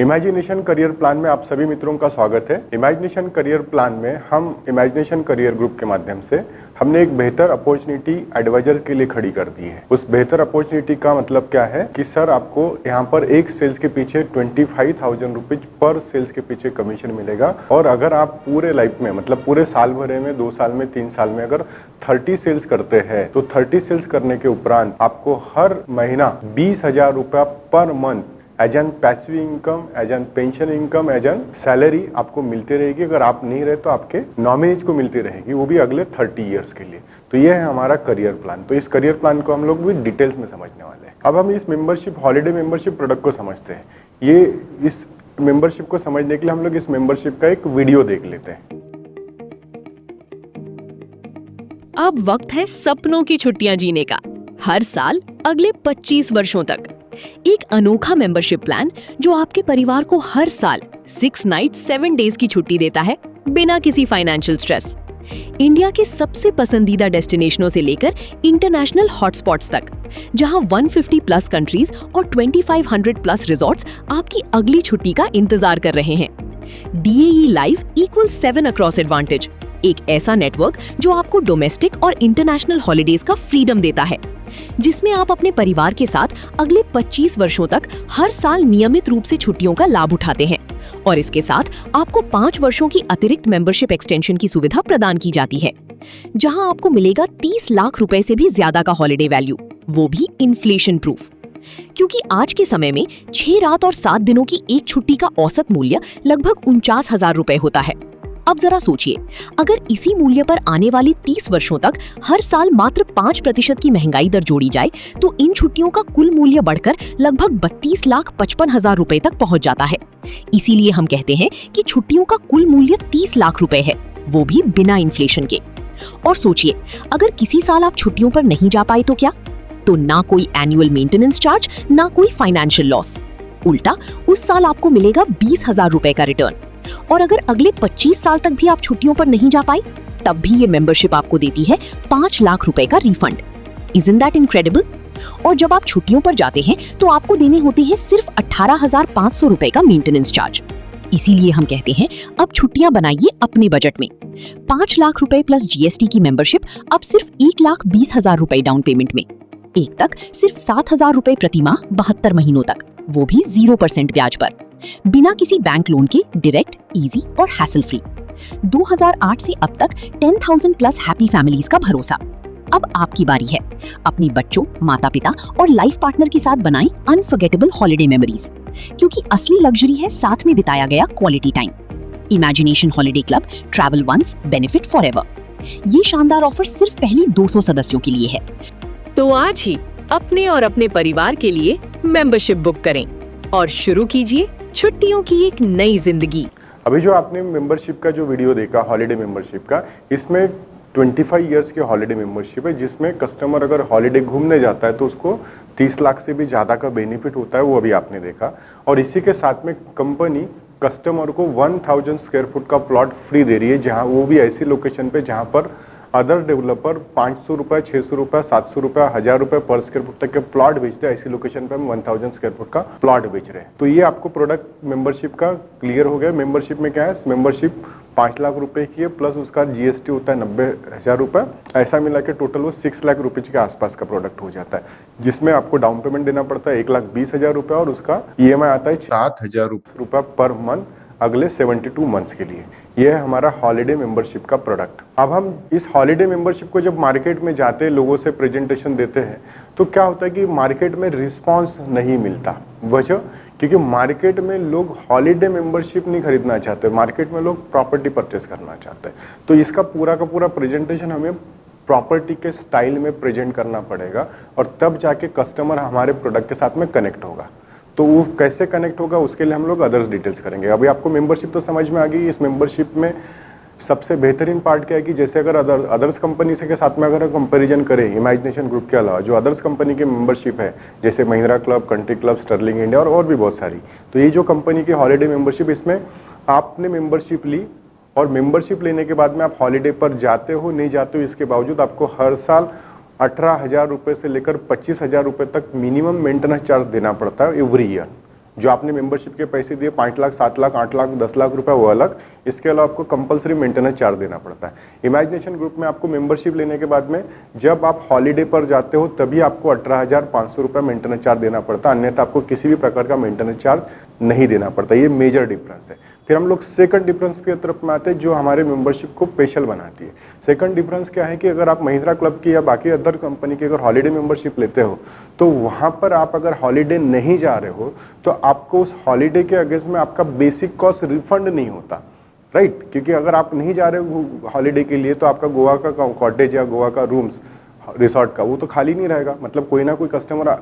Imagination career plan में आप सभी मित्रों का स्वागत है। इमेजिनेशन करियर प्लान में हम इमेजिनेशन करियर ग्रुप के माध्यम से हमने एक बेहतर अपॉर्चुनिटी एडवाइजर के लिए खड़ी कर दी है। उस बेहतर अपॉर्चुनिटी का मतलब क्या है कि सर आपको यहाँ पर एक सेल्स के पीछे 25,000 रुपीज पर सेल्स के पीछे कमीशन मिलेगा। और अगर आप पूरे लाइफ में मतलब पूरे साल भरे में 2 साल में 3 साल में अगर 30 सेल्स करते हैं तो 30 सेल्स करने के उपरांत आपको हर महीना 20,000 रुपया per month as an passive income, as an pension income, as an salary आपको मिलती रहेगी। अगर आप नहीं रहे तो आपके नॉमिनीज को मिलती रहेगी, वो भी अगले 30 इयर्स के लिए। तो ये है हमारा करियर प्लान। तो इस करियर प्लान को हम लोग भी डिटेल्स में समझने वाले हैं। अब हम इस मेंबरशिप हॉलीडे मेंबरशिप प्रोडक्ट को समझते हैं। ये इस मेंबरशिप को समझने के लिए हम लोग इस मेंबरशिप का एक वीडियो देख लेते हैं। अब वक्त है सपनों की छुट्टियां जीने का। हर साल अगले 25 वर्षों तक एक अनोखा मेंबरशिप प्लान जो आपके परिवार को हर साल 6 नाइट 7 डेज की छुट्टी देता है बिना किसी फाइनेंशियल स्ट्रेस। इंडिया के सबसे पसंदीदा डेस्टिनेशनों से लेकर इंटरनेशनल हॉटस्पॉट्स तक, जहां 150 प्लस कंट्रीज और 2500 प्लस रिजॉर्ट्स आपकी अगली छुट्टी का इंतजार कर रहे हैं। DAE live equal 7 across advantage, एक ऐसा नेटवर्क जो आपको डोमेस्टिक और इंटरनेशनल हॉलिडेज का फ्रीडम देता है, जिसमें आप अपने परिवार के साथ अगले 25 वर्षों तक हर साल नियमित रूप से छुट्टियों का लाभ उठाते हैं। और इसके साथ आपको 5 वर्षों की अतिरिक्त मेंबरशिप एक्सटेंशन की सुविधा प्रदान की जाती है, जहां आपको मिलेगा 30 लाख रुपए से भी ज्यादा का हॉलिडे वैल्यू, वो भी इन्फ्लेशन प्रूफ। क्योंकि आज के समय में 6 रात और 7 दिनों की एक छुट्टी का औसत मूल्य लगभग 49,000 रुपए होता है। अब जरा सोचिए, अगर इसी मूल्य पर आने वाले 30 वर्षों तक हर साल मात्र 5% की महंगाई दर जोड़ी जाए तो इन छुट्टियों का कुल मूल्य बढ़कर लगभग 32,55,000 रुपए तक पहुंच जाता है। इसीलिए हम कहते हैं कि छुट्टियों का कुल मूल्य 30 लाख रुपए है, वो भी बिना इन्फ्लेशन के। और सोचिए, अगर किसी साल आप छुट्टियों पर नहीं जा पाए तो क्या? तो ना कोई एनुअल मेंटेनेंस चार्ज, ना कोई फाइनेंशियल लॉस। उल्टा उस साल आपको मिलेगा 20,000 रुपए का रिटर्न। और अगर अगले 25 साल तक भी आप छुट्टियों पर नहीं जा पाए, तब भी ये मेंबरशिप आपको देती है 5 लाख रुपए का रिफंड। Isn't that incredible? और जब आप छुट्टियों पर जाते हैं तो आपको देने होते हैं सिर्फ 18,500 रुपए का मेंटेनेंस चार्ज। इसीलिए हम कहते हैं, अब छुट्टियां बनाइए अपने बजट में। 5 लाख रुपए प्लस GST की मेंबरशिप अब सिर्फ 1,20,000 रुपए डाउन पेमेंट में, एक तक सिर्फ 7,000 रुपए प्रति माह 72 महीनों तक, वो भी 0% ब्याज पर, बिना किसी बैंक लोन के, डायरेक्ट, इजी और हैसल फ्री। 2008 से अब तक 10,000 प्लस हैप्पी फैमिलीज का भरोसा। अब आपकी बारी है। अपने बच्चों, माता पिता और लाइफ पार्टनर के साथ बनाएं अनफॉरगेटेबल हॉलिडे मेमोरीज, क्योंकि असली लग्जरी है साथ में बिताया गया quality time. Imagination holiday club, travel once, benefit forever. ये शानदार ऑफर सिर्फ पहली 200 सदस्यों के लिए है। तो आज ही अपने और अपने परिवार के लिए मेंबरशिप बुक करें और शुरू कीजिए छुट्टियों की एक नई जिंदगी। अभी जो आपने मेंबरशिप का जो वीडियो देखा हॉलीडे मेंबरशिप का, इसमें 25 इयर्स की हॉलीडे मेंबरशिप है, जिसमें कस्टमर अगर हॉलीडे घूमने जाता है तो उसको 30 लाख से भी ज़्यादा का बेनिफिट होता है, वो अभी आपने देखा। और इसी के साथ में कंपनी कस्टमर को 1000 स्क्वायर फुट का प्लॉट फ्री दे रही है, जहाँ वो भी ऐसी लोकेशन पे जहाँ पर अदर डेवलपर 500 रुपये, 600 रुपये, 700 रुपये, 1000 रुपये पर स्क्वायर फुट तक के प्लॉट बेचते हैं। ऐसी लोकेशन पे हम 1000 स्क्वायर फुट का प्लॉट बेच रहे हैं। तो ये आपको प्रोडक्ट मेंबरशिप का क्लियर हो गया। मेंबरशिप में क्या है, मेंबरशिप 5 लाख रुपए की है, प्लस उसका GST होता है 90,000 रुपये। ऐसा मिला के टोटल वो 6 लाख रुपए के आसपास का प्रोडक्ट हो जाता है, जिसमें आपको डाउन पेमेंट देना पड़ता है 1,20,000 रुपये और उसका EMI आता है 7,000 रुपये पर मंथ अगले 72 मंथ्स के लिए। यह है हमारा हॉलीडे मेंबरशिप का प्रोडक्ट। अब हम इस हॉलीडे मेंबरशिप को जब मार्केट में जाते हैं, लोगों से प्रेजेंटेशन देते हैं, तो क्या होता है कि मार्केट में रिस्पांस नहीं मिलता। वजह, क्योंकि मार्केट में लोग हॉलीडे मेंबरशिप नहीं खरीदना चाहते, मार्केट में लोग प्रॉपर्टी परचेस करना चाहते हैं। तो इसका पूरा का पूरा प्रेजेंटेशन हमें प्रॉपर्टी के स्टाइल में प्रेजेंट करना पड़ेगा, और तब जाके कस्टमर हमारे प्रोडक्ट के साथ में कनेक्ट होगा। तो वो कैसे कनेक्ट होगा, उसके लिए हम लोग अदर्स डिटेल्स करेंगे। अभी आपको मेंबरशिप तो समझ में आ गई। इस मेंबरशिप में सबसे बेहतरीन पार्ट क्या है कि जैसे अगर अदर्स कंपनी से के साथ में अगर कंपैरिजन करें इमेजिनेशन ग्रुप के अलावा जो अदर्स कंपनी की मेंबरशिप है, जैसे Mahindra club, country club, Sterling India और भी बहुत सारी, तो ये जो कंपनी की हॉलीडे मेंबरशिप, इसमें आपने मेंबरशिप ली और मेंबरशिप लेने के बाद में आप हॉलीडे पर जाते हो नहीं जाते हो, इसके बावजूद आपको हर साल 18,000 रुपये से लेकर 25,000 रुपये तक मिनिमम मेंटेनेंस चार्ज देना पड़ता है एवरी ईयर, जो आपने मेंबरशिप के पैसे दिए 5 लाख 7 लाख 8 लाख 10 लाख रुपए वो अलग, इसके अलावा आपको कंपलसरी मेंटेनेंस चार्ज देना पड़ता है। इमेजिनेशन ग्रुप में आपको मेंबरशिप लेने के बाद में जब आप हॉलीडे पर जाते हो तभी आपको 18,500 रुपए मेंटेनेंस चार्ज देना पड़ता है, अन्यथा आपको किसी भी प्रकार का मेंटेनेंस चार्ज नहीं देना पड़ता। ये मेजर डिफरेंस है। फिर हम लोग सेकंड डिफरेंस की तरफ में आते हैं जो हमारे मेंबरशिप को स्पेशल बनाती है। सेकंड डिफरेंस क्या है कि अगर आप महिंद्रा क्लब की या बाकी अदर कंपनी की अगर हॉलीडे मेंबरशिप लेते हो तो वहां पर आप अगर हॉलीडे नहीं जा रहे हो तो आपको उस हॉलीडे के अगेंस्ट में आपका बेसिक कॉस्ट रिफंड नहीं होता, राइट। क्योंकि अगर आप नहीं जा रहे हो हॉलीडे के लिए तो आपका गोवा का कॉटेज या गोवा का रूम्स रिसोर्ट का वो तो खाली नहीं रहेगा, मतलब कोई ना कोई कस्टमर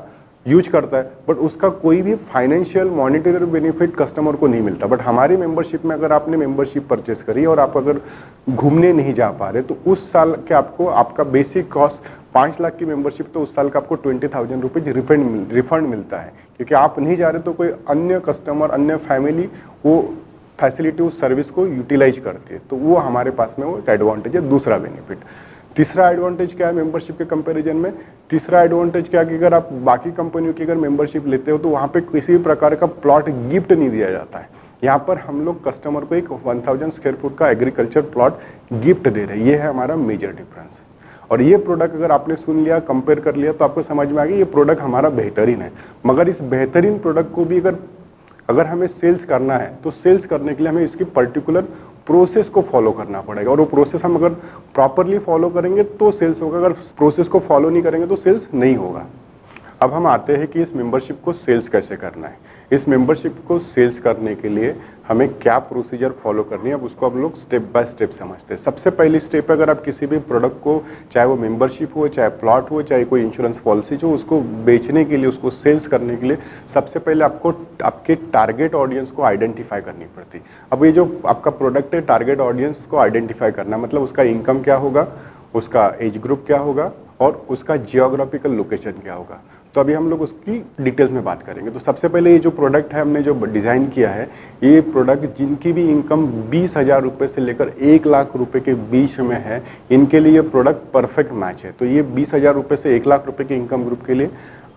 यूज करता है, बट उसका कोई भी फाइनेंशियल मॉनिटरी बेनिफिट कस्टमर को नहीं मिलता। बट हमारी मेंबरशिप में अगर आपने मेंबरशिप परचेस करी और आप अगर घूमने नहीं जा पा रहे तो उस साल के आपको आपका बेसिक कॉस्ट 5 लाख की मेंबरशिप तो उस साल का आपको 20,000 रुपीज रिफंड मिलता है। क्योंकि आप नहीं जा रहे तो कोई अन्य कस्टमर अन्य फैमिली वो फैसिलिटी उस सर्विस को यूटिलाइज करती है, तो वो हमारे पास में वो एक एडवांटेज है। दूसरा बेनिफिट, तीसरा एडवांटेज क्या है मेंबरशिप के कंपैरिजन में? तीसरा एडवांटेज क्या है कि अगर आप बाकी कंपनियों की अगर मेंबरशिप लेते हो तो वहाँ पे किसी भी प्रकार का प्लॉट गिफ्ट नहीं दिया जाता है। यहाँ पर हम लोग कस्टमर को एक 1000 स्क्वायर फुट का एग्रीकल्चर प्लॉट गिफ्ट दे रहे हैं। ये है हमारा मेजर डिफरेंस। और ये प्रोडक्ट अगर आपने सुन लिया, कंपेयर कर लिया तो आपको समझ में आ गया ये प्रोडक्ट हमारा बेहतरीन है। मगर इस बेहतरीन प्रोडक्ट को भी अगर हमें सेल्स करना है तो सेल्स करने के लिए हमें इसकी पर्टिकुलर प्रोसेस को फॉलो करना पड़ेगा, और वो प्रोसेस हम अगर प्रॉपरली फॉलो करेंगे तो सेल्स होगा, अगर प्रोसेस को फॉलो नहीं करेंगे तो सेल्स नहीं होगा। अब हम आते हैं कि इस मेंबरशिप को सेल्स कैसे करना है। इस मेंबरशिप को सेल्स करने के लिए हमें क्या प्रोसीजर फॉलो करनी है, अब उसको हम लोग स्टेप बाय स्टेप समझते हैं। सबसे पहली स्टेप, अगर आप किसी भी प्रोडक्ट को, चाहे वो मेंबरशिप हो, चाहे प्लॉट हो, चाहे कोई इंश्योरेंस पॉलिसी हो, उसको बेचने के लिए, उसको सेल्स करने के लिए सबसे पहले आपको आपके टारगेट ऑडियंस को आइडेंटिफाई करनी पड़ती है। अब ये जो आपका प्रोडक्ट है, टारगेट ऑडियंस को आइडेंटिफाई करना मतलब उसका इनकम क्या होगा, उसका एज ग्रुप क्या होगा और उसका जियोग्राफिकल लोकेशन क्या होगा। तो अभी हम लोग उसकी डिटेल्स में बात करेंगे। तो सबसे पहले ये जो प्रोडक्ट है हमने जो डिज़ाइन किया है, ये प्रोडक्ट जिनकी भी इनकम 20,000 रुपये से लेकर 1 लाख रुपए के बीच में है, इनके लिए ये प्रोडक्ट परफेक्ट मैच है। तो ये 20,000 रुपये से 1 लाख रुपए के इनकम ग्रुप के लिए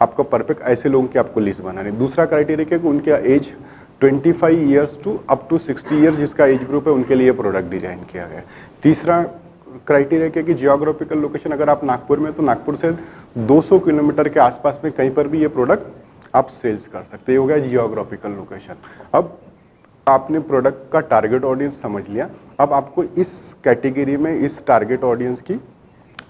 आपको परफेक्ट ऐसे लोगों की आपको लिस्ट बनानी है। दूसरा क्राइटेरिया क्या है कि उनका age 25 years to up to 60 years जिसका एज ग्रुप है उनके लिए प्रोडक्ट डिजाइन किया गया है। तीसरा क्राइटेरिया क्या कि जियोग्राफिकल लोकेशन, अगर आप नागपुर में तो नागपुर से 200 किलोमीटर के आसपास में कहीं पर भी ये प्रोडक्ट आप सेल्स कर सकते हो गया जियोग्राफिकल लोकेशन। अब आपने प्रोडक्ट का टारगेट ऑडियंस समझ लिया, अब आपको इस कैटेगरी में इस टारगेट ऑडियंस की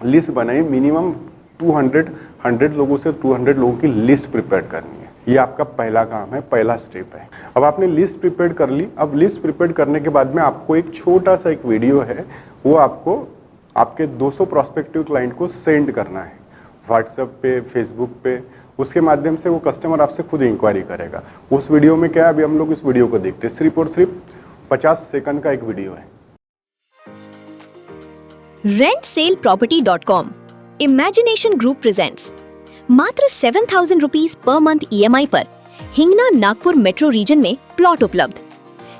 लिस्ट बनाई, मिनिमम 100 लोगों से 200 लोगों की लिस्ट प्रिपेयर करनी है। ये आपका पहला काम है, पहला स्टेप है। अब आपने लिस्ट प्रिपेयर कर ली। अब लिस्ट प्रिपेयर करने के बाद में आपको एक छोटा सा एक वीडियो है, वो आपको आपके 200 प्रोस्पेक्टिव क्लाइंट को सेंड करना है व्हाट्सएप पे, फेसबुक पे। उसके माध्यम से वो कस्टमर आपसे खुद इंक्वायरी करेगा। उस वीडियो में क्या है, अभी हम लोग इस वीडियो को देखते हैं। सिर्फ और सिर्फ 50 सेकंड का एक वीडियो है। rentsaleproperty.com इमेजिनेशन ग्रुप प्रेजेंट्स मात्र 7,000 रुपीज पर मंथ EMI पर हिंगना नागपुर मेट्रो रीजन में प्लॉट उपलब्ध,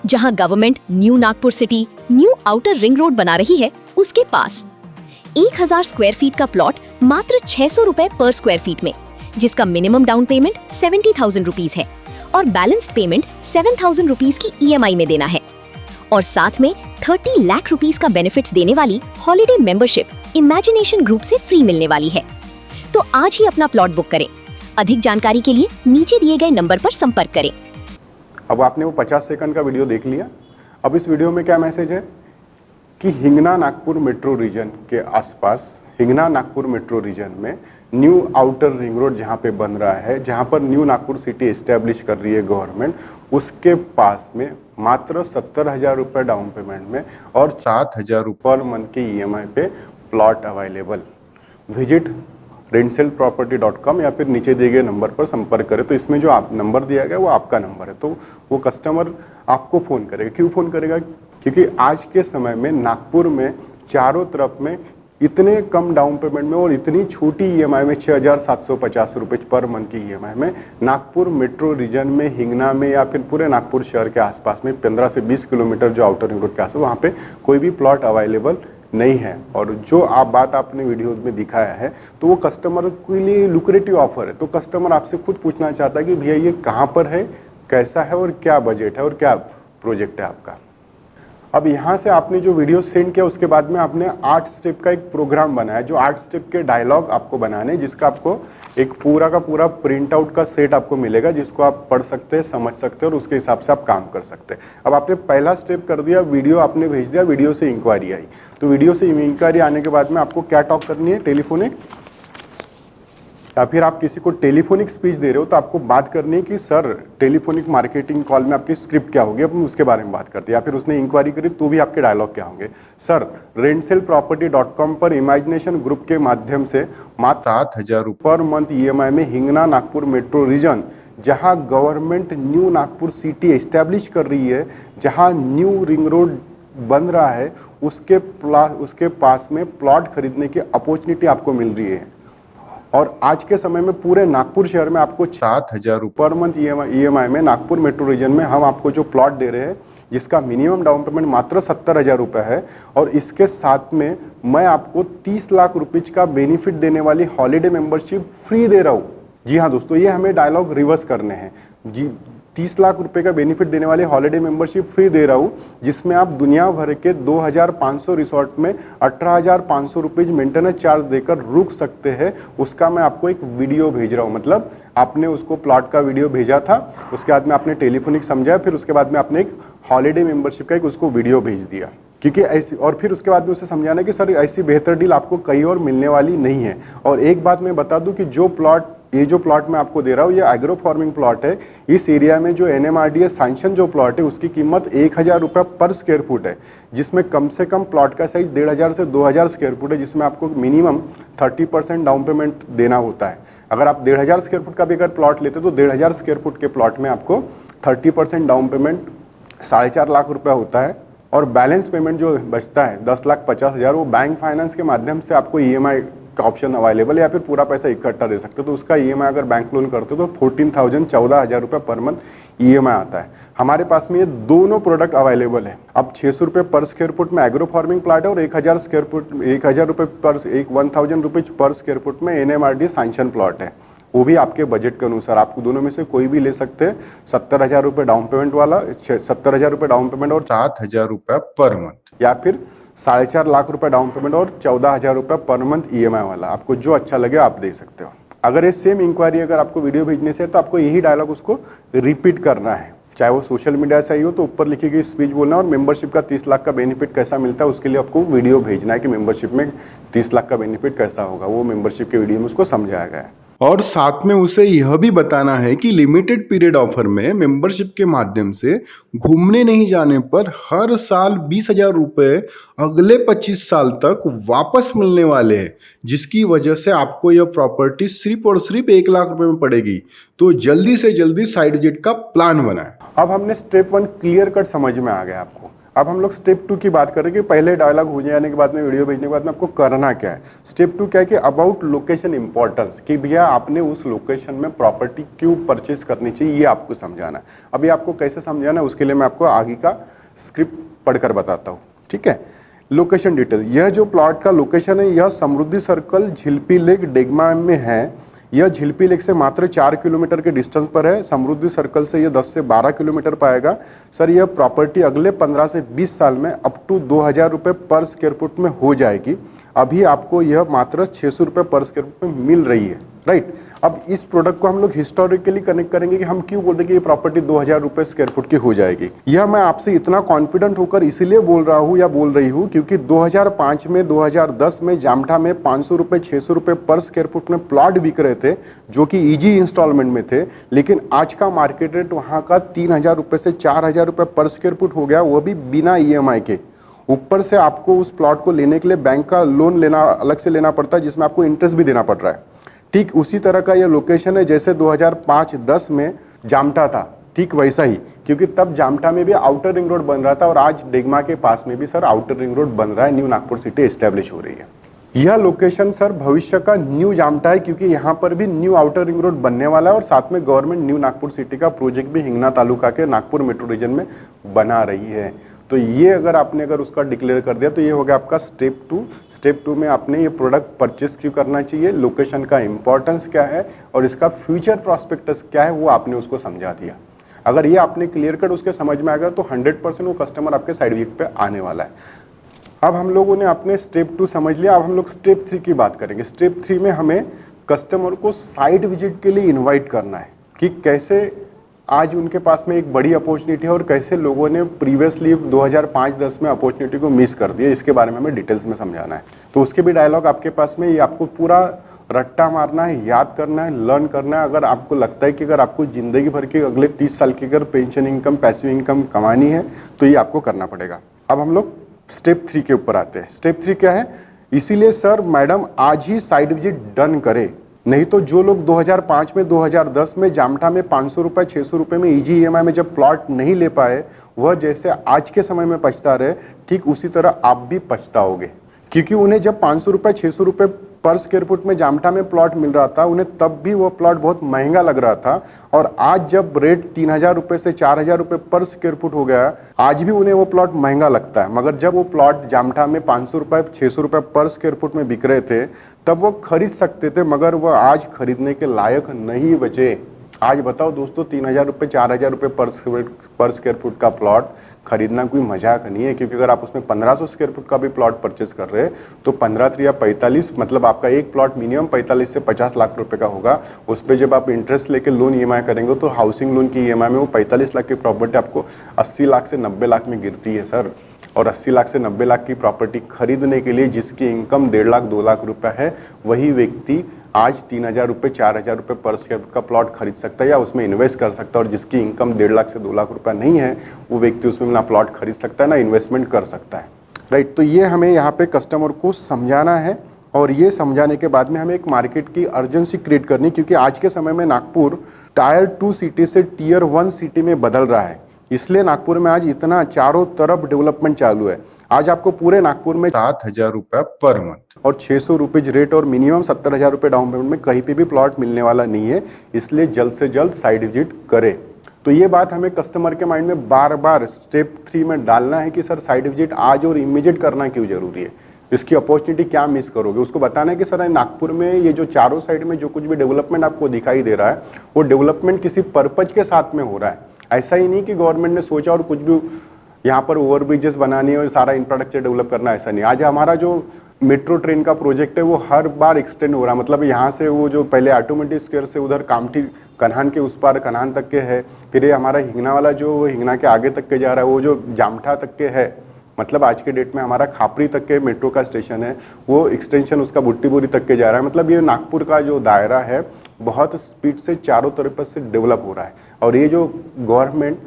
जहां government new Nagpur city new outer ring road बना रही है, उसके पास 1,000 स्क्वायर फीट का प्लॉट मात्र 600 रुपए पर स्क्वायर फीट में, जिसका मिनिमम डाउन पेमेंट 70,000 रुपीज है और बैलेंस्ड पेमेंट 7,000 रुपीज की EMI में देना है। और साथ में 30 लाख रुपीस का बेनिफिट्स देने वाली हॉलिडे मेंबरशिप इमेजिनेशन ग्रुप से फ्री मिलने वाली है। तो आज ही अपना प्लॉट बुक करें। अधिक जानकारी के लिए नीचे दिए गए नंबर पर संपर्क करें। अब आपने वो 50 सेकंड का वीडियो देख लिया। अब इस वीडियो में क्या मैसेज है कि हिंगना नागपुर मेट्रो रीजन के आसपास, हिंगना नागपुर मेट्रो रीजन में न्यू आउटर रिंग रोड जहाँ पे बन रहा है, जहाँ पर न्यू नागपुर सिटी एस्टेब्लिश कर रही है गवर्नमेंट, उसके पास में मात्र 70,000 रुपये डाउन पेमेंट में और 7,000 रुपये पर मंथ के EMI पे प्लॉट अवेलेबल। विजिट rentsaleproperty.com या फिर नीचे दिए गए नंबर पर संपर्क करें। तो इसमें जो आप नंबर दिया गया वो आपका नंबर है, तो वो कस्टमर आपको फ़ोन करेगा। क्यों फ़ोन करेगा? क्योंकि आज के समय में नागपुर में चारों तरफ में इतने कम डाउन पेमेंट में और इतनी छोटी EMI में 6,750 रुपये पर मंथ की EMI में नागपुर मेट्रो रीजन में, हिंगना में या फिर पूरे नागपुर शहर के आसपास में 15 से 20 किलोमीटर जो आउटर रिंग रोड के आसपास, वहाँ पे कोई भी प्लॉट अवेलेबल नहीं है। और जो बात आपने वीडियो में दिखाया है तो वो कस्टमर के लिए लुक्रेटिव ऑफर है, तो कस्टमर आपसे खुद पूछना चाहता है कि भैया ये कहाँ पर है, कैसा है और क्या बजट है और क्या प्रोजेक्ट है आपका। अब यहाँ से आपने जो वीडियो सेंड किया उसके बाद में आपने 8 स्टेप का एक प्रोग्राम बनाया, जो 8 स्टेप के डायलॉग आपको बनाने, जिसका आपको एक पूरा का पूरा प्रिंट आउट का सेट आपको मिलेगा, जिसको आप पढ़ सकते हैं, समझ सकते हैं और उसके हिसाब से आप काम कर सकते हैं। अब आपने पहला स्टेप कर दिया, वीडियो आपने भेज दिया, वीडियो से इंक्वायरी आई। तो वीडियो से इंक्वायरी आने के बाद में आपको क्या टॉक करनी है, टेलीफोनिक, या फिर आप किसी को टेलीफोनिक स्पीच दे रहे हो तो आपको बात करनी है कि सर टेलीफोनिक मार्केटिंग कॉल में आपकी स्क्रिप्ट क्या होगी, अपन उसके बारे में बात करते हैं। या फिर उसने इंक्वायरी करी तो भी आपके डायलॉग क्या होंगे, सर रेंटसेलप्रॉपर्टी.com पर इमेजिनेशन ग्रुप के माध्यम से मात्र 7,000 पर मंथ EMI में हिंगना नागपुर मेट्रो रीजन, जहां government new Nagpur city establish कर रही है, जहां न्यू रिंग रोड बन रहा है, उसके पास में प्लॉट खरीदने की अपॉर्चुनिटी आपको मिल रही है। और आज के समय में पूरे नागपुर शहर में आपको 7,000 पर मंथ EMI में नागपुर मेट्रो रीजन में हम आपको जो प्लॉट दे रहे हैं, जिसका मिनिमम डाउन पेमेंट मात्र 70,000 रुपये है, और इसके साथ में मैं आपको 30 लाख रुपीज का बेनिफिट देने वाली हॉलीडे मेंबरशिप फ्री दे रहा हूँ। जी हाँ दोस्तों, ये हमें डायलॉग रिवर्स करने हैं जी। 30 लाख रुपए का बेनिफिट देने वाली हॉलीडे मेंबरशिप फ्री दे रहा हूँ, जिसमें आप दुनिया भर के 2,500 रिसोर्ट में 18,500 रुपीज मेंटेनेंस चार्ज देकर रुक सकते हैं। उसका मैं आपको एक वीडियो भेज रहा हूँ, मतलब आपने उसको प्लॉट का वीडियो भेजा था, उसके बाद में आपने टेलीफोनिक समझाया, फिर उसके बाद में आपने एक हॉलीडे मेंबरशिप का एक उसको वीडियो भेज दिया, क्योंकि ऐसी, और फिर उसके बाद में उसे समझाना कि सर ऐसी बेहतर डील आपको कहीं और मिलने वाली नहीं है। और एक बात मैं बता दूं कि ये जो प्लॉट मैं आपको दे रहा हूँ, ये एग्रो फार्मिंग प्लॉट है। इस एरिया में जो NMRDA सैंक्शन जो प्लॉट है, उसकी कीमत 1,000 रुपये पर स्क्वायर फुट है, जिसमें कम से कम प्लॉट का साइज 1,500 से 2,000 स्क्वायर फुट है, जिसमें आपको मिनिमम 30% डाउन पेमेंट देना होता है। अगर आप 1,500 स्क्वायर फुट का भी अगर प्लॉट लेते तो 1,500 स्क्वायर फुट के प्लॉट में आपको 30% डाउन पेमेंट 4.5 लाख रुपया होता है, और बैलेंस पेमेंट जो बचता है 10,50,000 वो बैंक फाइनेंस के माध्यम से आपको EMI का ऑप्शन अवेलेबल है, या फिर पूरा पैसा इकट्ठा दे सकते हो। तो उसका EMI अगर बैंक लोन करते हो तो 14,000 रुपये पर मंथ EMI आता है। हमारे पास में ये दोनों प्रोडक्ट अवेलेबल है। अब 600 रुपये पर स्क्वायर फुट में एग्रो फार्मिंग प्लाट है, और 1,000 स्क्वायर फुट 1,000 रुपये पर 1,000 रुपीज पर स्क्वायर फुट में NMRD सैंक्शन प्लॉट है, वो भी आपके बजट के अनुसार। आपको दोनों में से कोई भी ले सकते हैं। 70,000 रुपये डाउन पेमेंट वाला, 70,000 रुपये डाउन पेमेंट और 7,000 रुपये पर मंथ, या फिर 4.5 लाख रुपए डाउन पेमेंट और 14,000 रुपये पर मंथ EMI वाला। आपको जो अच्छा लगे आप दे सकते हो। अगर ये सेम इंक्वायरी अगर आपको वीडियो भेजने से है तो आपको यही डायलॉग उसको रिपीट करना है, चाहे वो सोशल मीडिया से आई हो तो ऊपर लिखी गई स्पीच बोलना, और मेंबरशिप का 30 लाख का बेनिफिट कैसा मिलता है उसके लिए आपको वीडियो भेजना है कि मेंबरशिप में 30 लाख का बेनिफिट कैसा होगा, वो मेंबरशिप के वीडियो में उसको समझाया गया है। और साथ में उसे यह भी बताना है कि लिमिटेड पीरियड ऑफर में मेंबरशिप के माध्यम से घूमने नहीं जाने पर हर साल 20,000 रुपये अगले 25 साल तक वापस मिलने वाले हैं, जिसकी वजह से आपको यह प्रॉपर्टी सिर्फ और सिर्फ 1 लाख रुपए में पड़ेगी। तो जल्दी से जल्दी साइड विजिट का प्लान बनाएं। अब हमने स्टेप 1 क्लियर कट समझ में आ गया आपको। अब हम लोग स्टेप 2 की बात करें कि पहले डायलॉग हो जाने के बाद में वीडियो भेजने के बाद में आपको करना क्या है। स्टेप 2 क्या है कि अबाउट लोकेशन इंपॉर्टेंस, कि भैया आपने उस लोकेशन में प्रॉपर्टी क्यों परचेज करनी चाहिए, ये आपको समझाना है। अभी आपको कैसे समझाना है उसके लिए मैं आपको आगे का स्क्रिप्ट पढ़कर बताता हूँ, ठीक है। लोकेशन डिटेल, यह जो प्लॉट का लोकेशन है यह समृद्धि सर्कल झिल्पी लेक डेगमा में है। यह झिल्पी लेक से मात्र 4 किलोमीटर के डिस्टेंस पर है। समृद्धि सर्कल से यह 10 से 12 किलोमीटर पाएगा। सर यह प्रॉपर्टी अगले 15 से 20 साल में अप टू 2,000 रुपये पर स्क्वायर फुट में हो जाएगी। अभी आपको यह मात्र 600 रुपये पर स्क्वायर फुट में मिल रही है, राइट। अब इस प्रोडक्ट को हम लोग हिस्टोरिकली कनेक्ट करेंगे कि हम क्यों बोलते हैं कि ये प्रॉपर्टी 2,000 रुपये स्क्वायर फुट की हो जाएगी। यह मैं आपसे इतना कॉन्फिडेंट होकर इसीलिए बोल रहा हूँ या बोल रही हूँ क्योंकि 2005 में 2010 में जामठा में 500 रुपये 600 रुपये पर स्क्वायर फुट में प्लॉट बिक रहे थे, जो कि ईजी इंस्टॉलमेंट में थे। लेकिन आज का मार्केट रेट वहाँ का 3,000 रुपये से 4,000 रुपये पर स्क्वायर फुट हो गया, वो भी बिना EMI के। ऊपर से आपको उस प्लॉट को लेने के लिए बैंक का लोन लेना अलग से लेना पड़ता है, जिसमें आपको इंटरेस्ट भी देना पड़ रहा है। ठीक उसी तरह का यह लोकेशन है जैसे 2005-10 में जामठा था, ठीक वैसा ही, क्योंकि तब जामठा में भी आउटर रिंग रोड बन रहा था और आज डेगमा के पास में भी सर आउटर रिंग रोड बन रहा है, न्यू नागपुर सिटी एस्टेब्लिश हो रही है। यह लोकेशन सर भविष्य का न्यू जामठा है, क्योंकि यहाँ पर भी न्यू आउटर रिंग रोड बनने वाला है और साथ में गवर्नमेंट न्यू नागपुर सिटी का प्रोजेक्ट भी हिंगना तालुका के नागपुर मेट्रो रीजन में बना रही है। तो ये अगर उसका डिक्लेयर कर दिया तो ये हो गया आपका स्टेप 2। स्टेप 2 में आपने ये प्रोडक्ट परचेस क्यों करना चाहिए, लोकेशन का इंपॉर्टेंस क्या है और इसका फ्यूचर प्रॉस्पेक्टस क्या है, वो आपने उसको समझा दिया। अगर ये आपने क्लियर कट उसके समझ में आ गया तो 100% वो कस्टमर आपके साइट विजिट पे आने वाला है। अब हम लोगों ने अपने स्टेप 2 समझ लिया, अब हम लोग स्टेप 3 की बात करेंगे। स्टेप 3 में हमें कस्टमर को साइट विजिट के लिए इन्वाइट करना है कि कैसे आज उनके पास में एक बड़ी अपॉर्चुनिटी है और कैसे लोगों ने प्रीवियसली 2005-10 में अपॉर्चुनिटी को मिस कर दिया, इसके बारे में हमें डिटेल्स में समझाना है। तो उसके भी डायलॉग आपके पास में, ये आपको पूरा रट्टा मारना है, याद करना है, लर्न करना है। अगर आपको लगता है कि अगर आपको जिंदगी भर के अगले 30 साल की अगर पेंशन इनकम, पैसिव इनकम कमानी है तो ये आपको करना पड़ेगा। अब हम लोग स्टेप 3 के ऊपर आते हैं। स्टेप 3 क्या है? इसीलिए सर मैडम आज ही साइट विजिट डन करें, नहीं तो जो लोग 2005 में 2010 में जामठा में 500 रुपए 600 रुपए में इजी ईएमआई में जब प्लॉट नहीं ले पाए, वह जैसे आज के समय में पछता रहे, ठीक उसी तरह आप भी पछताओगे। क्योंकि उन्हें जब 500 रुपए 600 रुपए पर स्क्वायर फुट में जामठा में प्लॉट मिल रहा था, उन्हें तब भी वो प्लॉट बहुत महंगा लग रहा था। और आज जब रेट 3000 रुपए से 4000 रुपए पर स्क्वायर फुट हो गया, आज भी उन्हें वो प्लॉट महंगा लगता है। मगर जब वो प्लॉट जामठा में 500 रुपए 600 रुपए पर स्क्वायर फुट में बिक रहे थे, तब वो खरीद सकते थे, मगर वो आज खरीदने के लायक नहीं बचे। आज बताओ दोस्तों, 3000 रुपए 4000 रुपए पर स्क्वायर फुट का प्लॉट खरीदना कोई मजाक नहीं है। क्योंकि अगर आप उसमें 1500 स्क्वायर फुट का भी प्लॉट परचेस कर रहे हैं तो 15 या 45, मतलब आपका एक प्लॉट मिनिमम 45 से 50 लाख रुपए का होगा। उस पर जब आप इंटरेस्ट लेके लोन ईएमआई करेंगे तो हाउसिंग लोन की ईएमआई में वो 45 लाख की प्रॉपर्टी आपको 80 लाख से 90 लाख में गिरती है सर। और 80 लाख से 90 लाख की प्रॉपर्टी खरीदने के लिए जिसकी इनकम 1.5 लाख 2 लाख रुपए है, वही व्यक्ति आज 3000 रुपए 4000 रुपए पर स्क्वायर फुट का प्लॉट खरीद सकता है या उसमें इन्वेस्ट कर सकता है। और जिसकी इनकम 1.5 लाख से 2 लाख रुपए नहीं है, वो व्यक्ति उसमें ना प्लॉट खरीद सकता है ना इन्वेस्टमेंट कर सकता है। राइट, तो ये हमें यहाँ पे कस्टमर को समझाना है। और ये समझाने के बाद में हमें एक मार्केट की अर्जेंसी क्रिएट करनी, क्योंकि आज के समय में नागपुर टायर 2 सिटी से टियर 1 सिटी में बदल रहा है। इसलिए नागपुर में आज इतना चारों तरफ डेवलपमेंट चालू है। आज आपको पूरे नागपुर में 7,000 रुपये पर मंथ और 600 रुपीज रेट और मिनिमम 70,000 रुपये डाउन पेमेंट में कहीं पे भी प्लॉट मिलने वाला नहीं है। इसलिए जल्द से जल्द साइट विजिट करें। तो ये बात हमें कस्टमर के माइंड में बार बार स्टेप 3 में डालना है कि सर साइट विजिट आज और इमीडिएट करना क्यों जरूरी है, इसकी अपॉर्चुनिटी क्या मिस करोगे। उसको बताना है कि सर नागपुर में ये जो चारों साइड में जो कुछ भी डेवलपमेंट आपको दिखाई दे रहा है, वो डेवलपमेंट किसी पर्पज के साथ में हो रहा है। ऐसा ही नहीं कि गवर्नमेंट ने सोचा और कुछ भी यहाँ पर ओवर ब्रिजेस बनानी है और सारा इंफ्रास्ट्रक्चर डेवलप करना, ऐसा नहीं। आज हमारा जो मेट्रो ट्रेन का प्रोजेक्ट है वो हर बार एक्सटेंड हो रहा है। मतलब यहाँ से वो जो पहले ऑटोमेटिक स्क्वायर से उधर कामठी कन्हान के उस पार कन्हान तक के है, फिर ये हमारा हिंगना वाला जो हिंगना के आगे तक के जा रहा है, वो जो जामठा तक के है, मतलब आज के डेट में हमारा खापरी तक के मेट्रो का स्टेशन है, वो एक्सटेंशन उसका बुट्टीबोरी तक के जा रहा है। मतलब ये नागपुर का जो दायरा है बहुत स्पीड से चारों तरफ से डेवलप हो रहा है। और ये जो गवर्नमेंट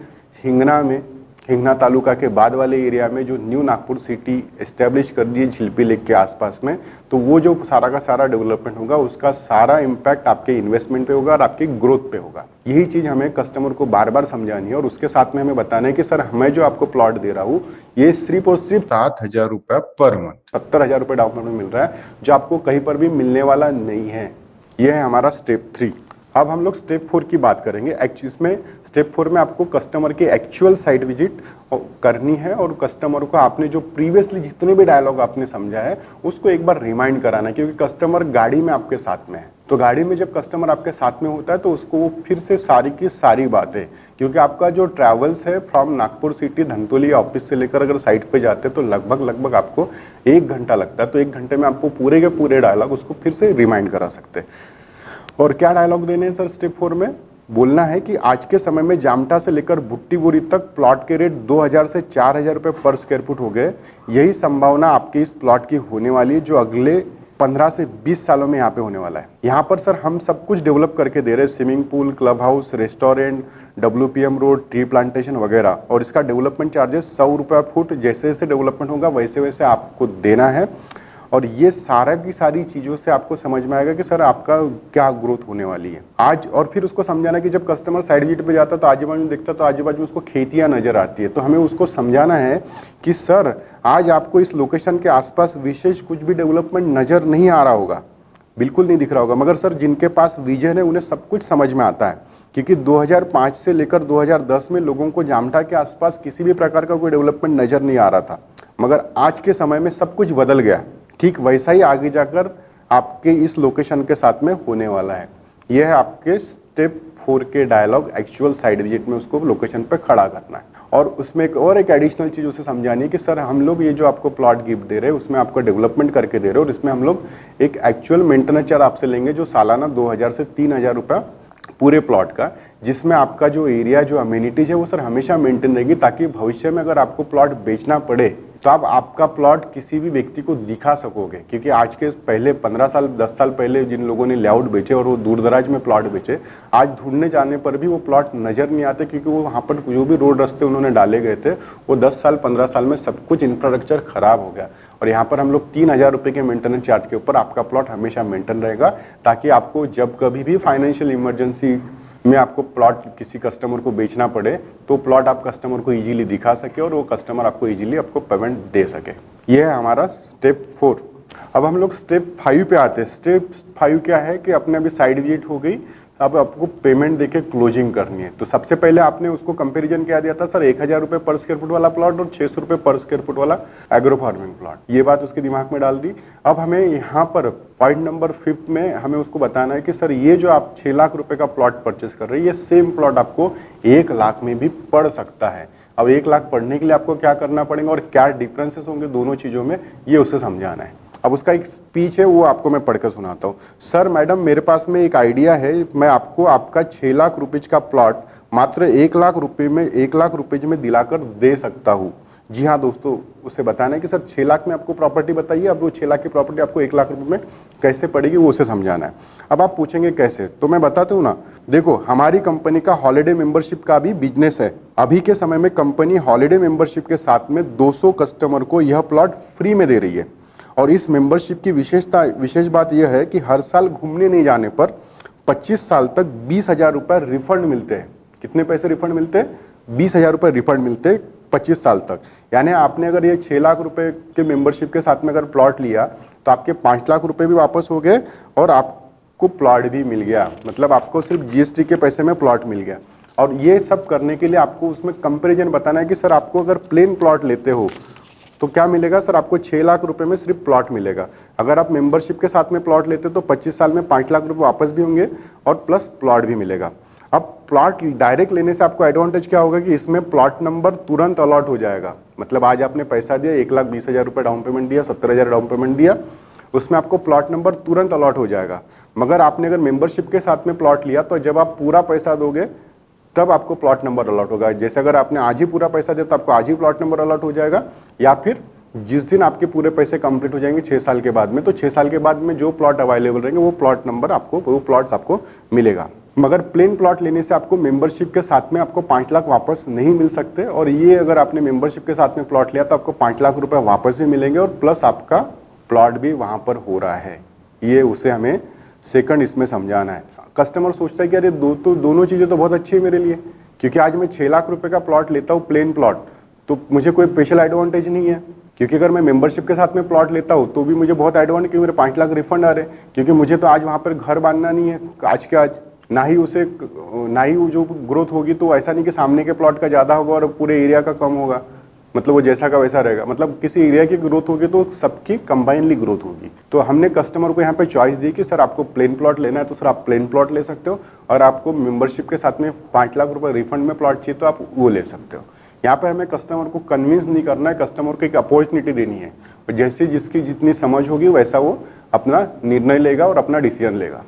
हिंगना में, हिंगना तालुका के बाद वाले एरिया में जो न्यू नागपुर सिटी एस्टेब्लिश कर दी है झिल्पी लेक के आसपास में, तो वो जो सारा का सारा डेवलपमेंट होगा उसका सारा इम्पैक्ट आपके इन्वेस्टमेंट पे होगा और आपकी ग्रोथ पे होगा। यही चीज़ हमें कस्टमर को बार बार समझानी है और उसके साथ में हमें बताना है कि सर मैं जो आपको प्लॉट दे रहा हूँ ये सिर्फ और सिर्फ 7,000 रुपये पर मंथ 70,000 रुपये डाउन पेमेंट मिल रहा है, जो आपको कहीं पर भी मिलने वाला नहीं है। यह है हमारा स्टेप 3। अब हम लोग स्टेप 4 की बात करेंगे। इसमें स्टेप 4 में आपको कस्टमर की एक्चुअल साइट विजिट करनी है और कस्टमर को आपने जो प्रीवियसली जितने भी डायलॉग आपने समझा है उसको एक बार रिमाइंड कराना है। क्योंकि कस्टमर गाड़ी में आपके साथ में है, तो गाड़ी में जब कस्टमर आपके साथ में होता है तो उसको वो फिर से सारी की सारी बातें, क्योंकि आपका जो ट्रैवल्स है from Nagpur city Dhantoli office से लेकर अगर साइट पे जाते हैं तो लगभग आपको 1 घंटा लगता है। तो 1 घंटे में आपको पूरे के पूरे डायलॉग उसको फिर से रिमाइंड करा सकते हैं। और क्या डायलॉग देने हैं सर स्टेप 4 में? बोलना है कि आज के समय में जामठा से लेकर बुट्टीबोरी तक प्लॉट के रेट 2000 से 4000 रुपए पर स्क्वायर फुट हो गए। यही संभावना आपके इस प्लॉट की होने वाली है जो अगले 15 से 20 सालों में यहाँ पे होने वाला है। यहाँ पर सर हम सब कुछ डेवलप करके दे रहे हैं, swimming pool, club house, restaurant, WPM road, tree plantation वगैरह। और इसका डेवलपमेंट चार्जेस 100 रुपये फुट, जैसे जैसे डेवलपमेंट होगा वैसे वैसे आपको देना है। और ये सारा की सारी चीज़ों से आपको समझ में आएगा कि सर आपका क्या ग्रोथ होने वाली है आज। और फिर उसको समझाना कि जब कस्टमर साइड विजिट पे जाता तो आजू बाजू में देखता तो आजू बाजू में उसको खेतियाँ नजर आती है, तो हमें उसको समझाना है कि सर आज आपको इस लोकेशन के आसपास विशेष कुछ भी डेवलपमेंट नजर नहीं आ रहा होगा, बिल्कुल नहीं दिख रहा होगा, मगर सर जिनके पास विजन है उन्हें सब कुछ समझ में आता है। क्योंकि 2005 से लेकर 2010 में लोगों को जामठा के आसपास किसी भी प्रकार का कोई डेवलपमेंट नजर नहीं आ रहा था, मगर आज के समय में सब कुछ बदल गया। ठीक वैसा ही आगे जाकर आपके इस लोकेशन के साथ में होने वाला है। यह है आपके स्टेप 4 के डायलॉग एक्चुअल साइट विजिट में उसको लोकेशन पे खड़ा करना है। और उसमें एक एडिशनल चीज़ उसे समझानी है कि सर हम लोग ये जो आपको प्लॉट गिफ्ट दे रहे हैं उसमें आपको डेवलपमेंट करके दे रहे हैं और इसमें हम लोग एक एक्चुअल मेंटेनेंस चार्ज आपसे लेंगे जो सालाना 2000 से 3000 रुपया पूरे प्लॉट का, जिसमें आपका जो एरिया जो अम्यूनिटीज है वो सर हमेशा मेंटेन रहेगी, ताकि भविष्य में अगर आपको प्लॉट बेचना पड़े तो आप आपका प्लॉट किसी भी व्यक्ति को दिखा सकोगे। क्योंकि आज के पहले 15 साल 10 साल पहले जिन लोगों ने लेआउट बेचे और वो दूर दराज में प्लॉट बेचे, आज ढूंढने जाने पर भी वो प्लॉट नजर नहीं आते, क्योंकि वो वहाँ पर जो भी रोड रास्ते उन्होंने डाले गए थे वो 10 साल 15 साल में सब कुछ इंफ्रास्ट्रक्चर खराब हो गया। और यहाँ पर हम लोग 3000 रुपये के मेंटेनेंस चार्ज के ऊपर आपका प्लॉट हमेशा मेंटेन रहेगा, ताकि आपको जब कभी भी फाइनेंशियल इमरजेंसी में आपको प्लॉट किसी कस्टमर को बेचना पड़े तो प्लॉट आप कस्टमर को इजीली दिखा सके और वो कस्टमर आपको इजीली आपको पेमेंट दे सके। ये है हमारा स्टेप 4। अब हम लोग स्टेप 5 पे आते हैं। स्टेप 5 क्या है कि अपने अभी साइड विजिट हो गई, अब आपको पेमेंट देके क्लोजिंग करनी है। तो सबसे पहले आपने उसको कंपैरिजन क्या दिया था सर, 1000 रुपये पर स्क्वायर फुट वाला प्लॉट और 600 रुपये पर स्क्वायर फुट वाला एग्रो फार्मिंग प्लॉट, ये बात उसके दिमाग में डाल दी। अब हमें यहाँ पर पॉइंट नंबर 5 में हमें उसको बताना है कि सर ये जो आप 6 लाख रुपए का प्लॉट परचेस कर रहे हैं, ये सेम प्लॉट आपको 1 लाख में भी पड़ सकता है। अब 1 लाख पढ़ने के लिए आपको क्या करना पड़ेगा और क्या डिफरेंसेस होंगे दोनों चीजों में, ये उसे समझाना है। अब उसका एक स्पीच है वो आपको मैं पढ़कर सुनाता हूँ। सर मैडम मेरे पास में एक आइडिया है, मैं आपको आपका 6 लाख रुपीज का प्लॉट मात्र 1 लाख रुपए में 1 लाख रुपीज में दिलाकर दे सकता हूँ। जी हाँ दोस्तों, उसे बताना है कि सर 6 लाख में आपको प्रॉपर्टी बताइए, अब वो 6 लाख की प्रॉपर्टी आपको 1 लाख रुपए में कैसे पड़ेगी वो उसे समझाना है। अब आप पूछेंगे कैसे, तो मैं बताता हूँ ना। देखो हमारी कंपनी का हॉलिडे मेंबरशिप का भी बिजनेस है। अभी के समय में कंपनी हॉलिडे मेंबरशिप के साथ में 200 कस्टमर को यह प्लॉट फ्री में दे रही है। और इस मेंबरशिप की विशेष बात यह है कि हर साल घूमने नहीं जाने पर 25 साल तक 20,000 रुपये रिफंड मिलते हैं। कितने पैसे रिफंड मिलते हैं? 20,000 रुपये रिफंड मिलते हैं 25 साल तक। यानी आपने अगर ये 6 लाख रुपए के मेंबरशिप के साथ में अगर प्लॉट लिया तो आपके 5 लाख रुपए भी वापस हो गए और आपको प्लॉट भी मिल गया। मतलब आपको सिर्फ जीएसटी के पैसे में प्लॉट मिल गया। और ये सब करने के लिए आपको उसमें कंपेरिजन बताना है कि सर आपको अगर प्लेन प्लॉट लेते हो तो क्या मिलेगा सर, आपको 6 लाख रुपए में सिर्फ प्लॉट मिलेगा। अगर आप मेंबरशिप के साथ में प्लॉट लेते तो 25 साल में 5 लाख रुपए वापस भी होंगे और प्लस प्लॉट भी मिलेगा। अब प्लॉट डायरेक्ट लेने से आपको एडवांटेज क्या होगा कि इसमें प्लॉट नंबर तुरंत अलॉट हो जाएगा। मतलब आज आपने पैसा दिया 1,20,000 रुपये डाउन पेमेंट दिया, 70,000 डाउन पेमेंट दिया, उसमें आपको प्लॉट नंबर तुरंत अलॉट हो जाएगा। मगर आपने अगर मेंबरशिप के साथ में प्लॉट लिया तो जब आप पूरा पैसा दोगे तब आपको प्लॉट नंबर अलॉट होगा। जैसे अगर आपने आज ही पूरा पैसा दिया तो आपको आज ही प्लॉट नंबर अलॉट हो जाएगा, या फिर जिस दिन आपके पूरे पैसे कंप्लीट हो जाएंगे 6 साल के बाद में, तो 6 साल के बाद में जो प्लॉट अवेलेबल रहेंगे वो प्लॉट नंबर आपको, वो प्लॉट्स आपको मिलेगा। मगर प्लेन प्लॉट लेने से आपको मेंबरशिप के साथ में आपको 5 लाख वापस नहीं मिल सकते। और ये अगर आपने मेंबरशिप के साथ में प्लॉट लिया तो आपको 5 लाख रुपए वापस भी मिलेंगे और प्लस आपका प्लॉट भी वहां पर हो रहा है। ये उसे हमें सेकंड इसमें समझाना है। कस्टमर सोचता है कि अरे दोनों चीजें तो बहुत अच्छी है मेरे लिए, क्योंकि आज मैं 6 लाख रुपए का प्लॉट लेता हूँ प्लेन प्लॉट तो मुझे कोई स्पेशल एडवांटेज नहीं है, क्योंकि अगर मैं मेंबरशिप के साथ में प्लॉट लेता हूँ तो भी मुझे बहुत एडवांटेज, क्योंकि मेरे 5 लाख रिफंड आ रहे हैं। क्योंकि मुझे तो आज वहां पर घर बांधना नहीं है आज के आज, ना ही वो जो ग्रोथ होगी तो ऐसा नहीं कि सामने के प्लॉट का ज्यादा होगा और पूरे एरिया का कम होगा, मतलब वो जैसा का वैसा रहेगा। मतलब किसी एरिया की ग्रोथ होगी तो सबकी कंबाइनली ग्रोथ होगी। तो हमने कस्टमर को यहाँ पे चॉइस दी कि सर आपको प्लेन प्लॉट लेना है तो सर आप प्लेन प्लॉट ले सकते हो, और आपको मेंबरशिप के साथ में 5 लाख रुपए रिफंड में प्लॉट चाहिए तो आप वो ले सकते हो। यहाँ पर हमें कस्टमर को कन्विंस नहीं करना है, कस्टमर को एक अपॉर्चुनिटी देनी है। और जैसे जिसकी जितनी समझ होगी वैसा वो अपना निर्णय लेगा और अपना डिसीजन लेगा।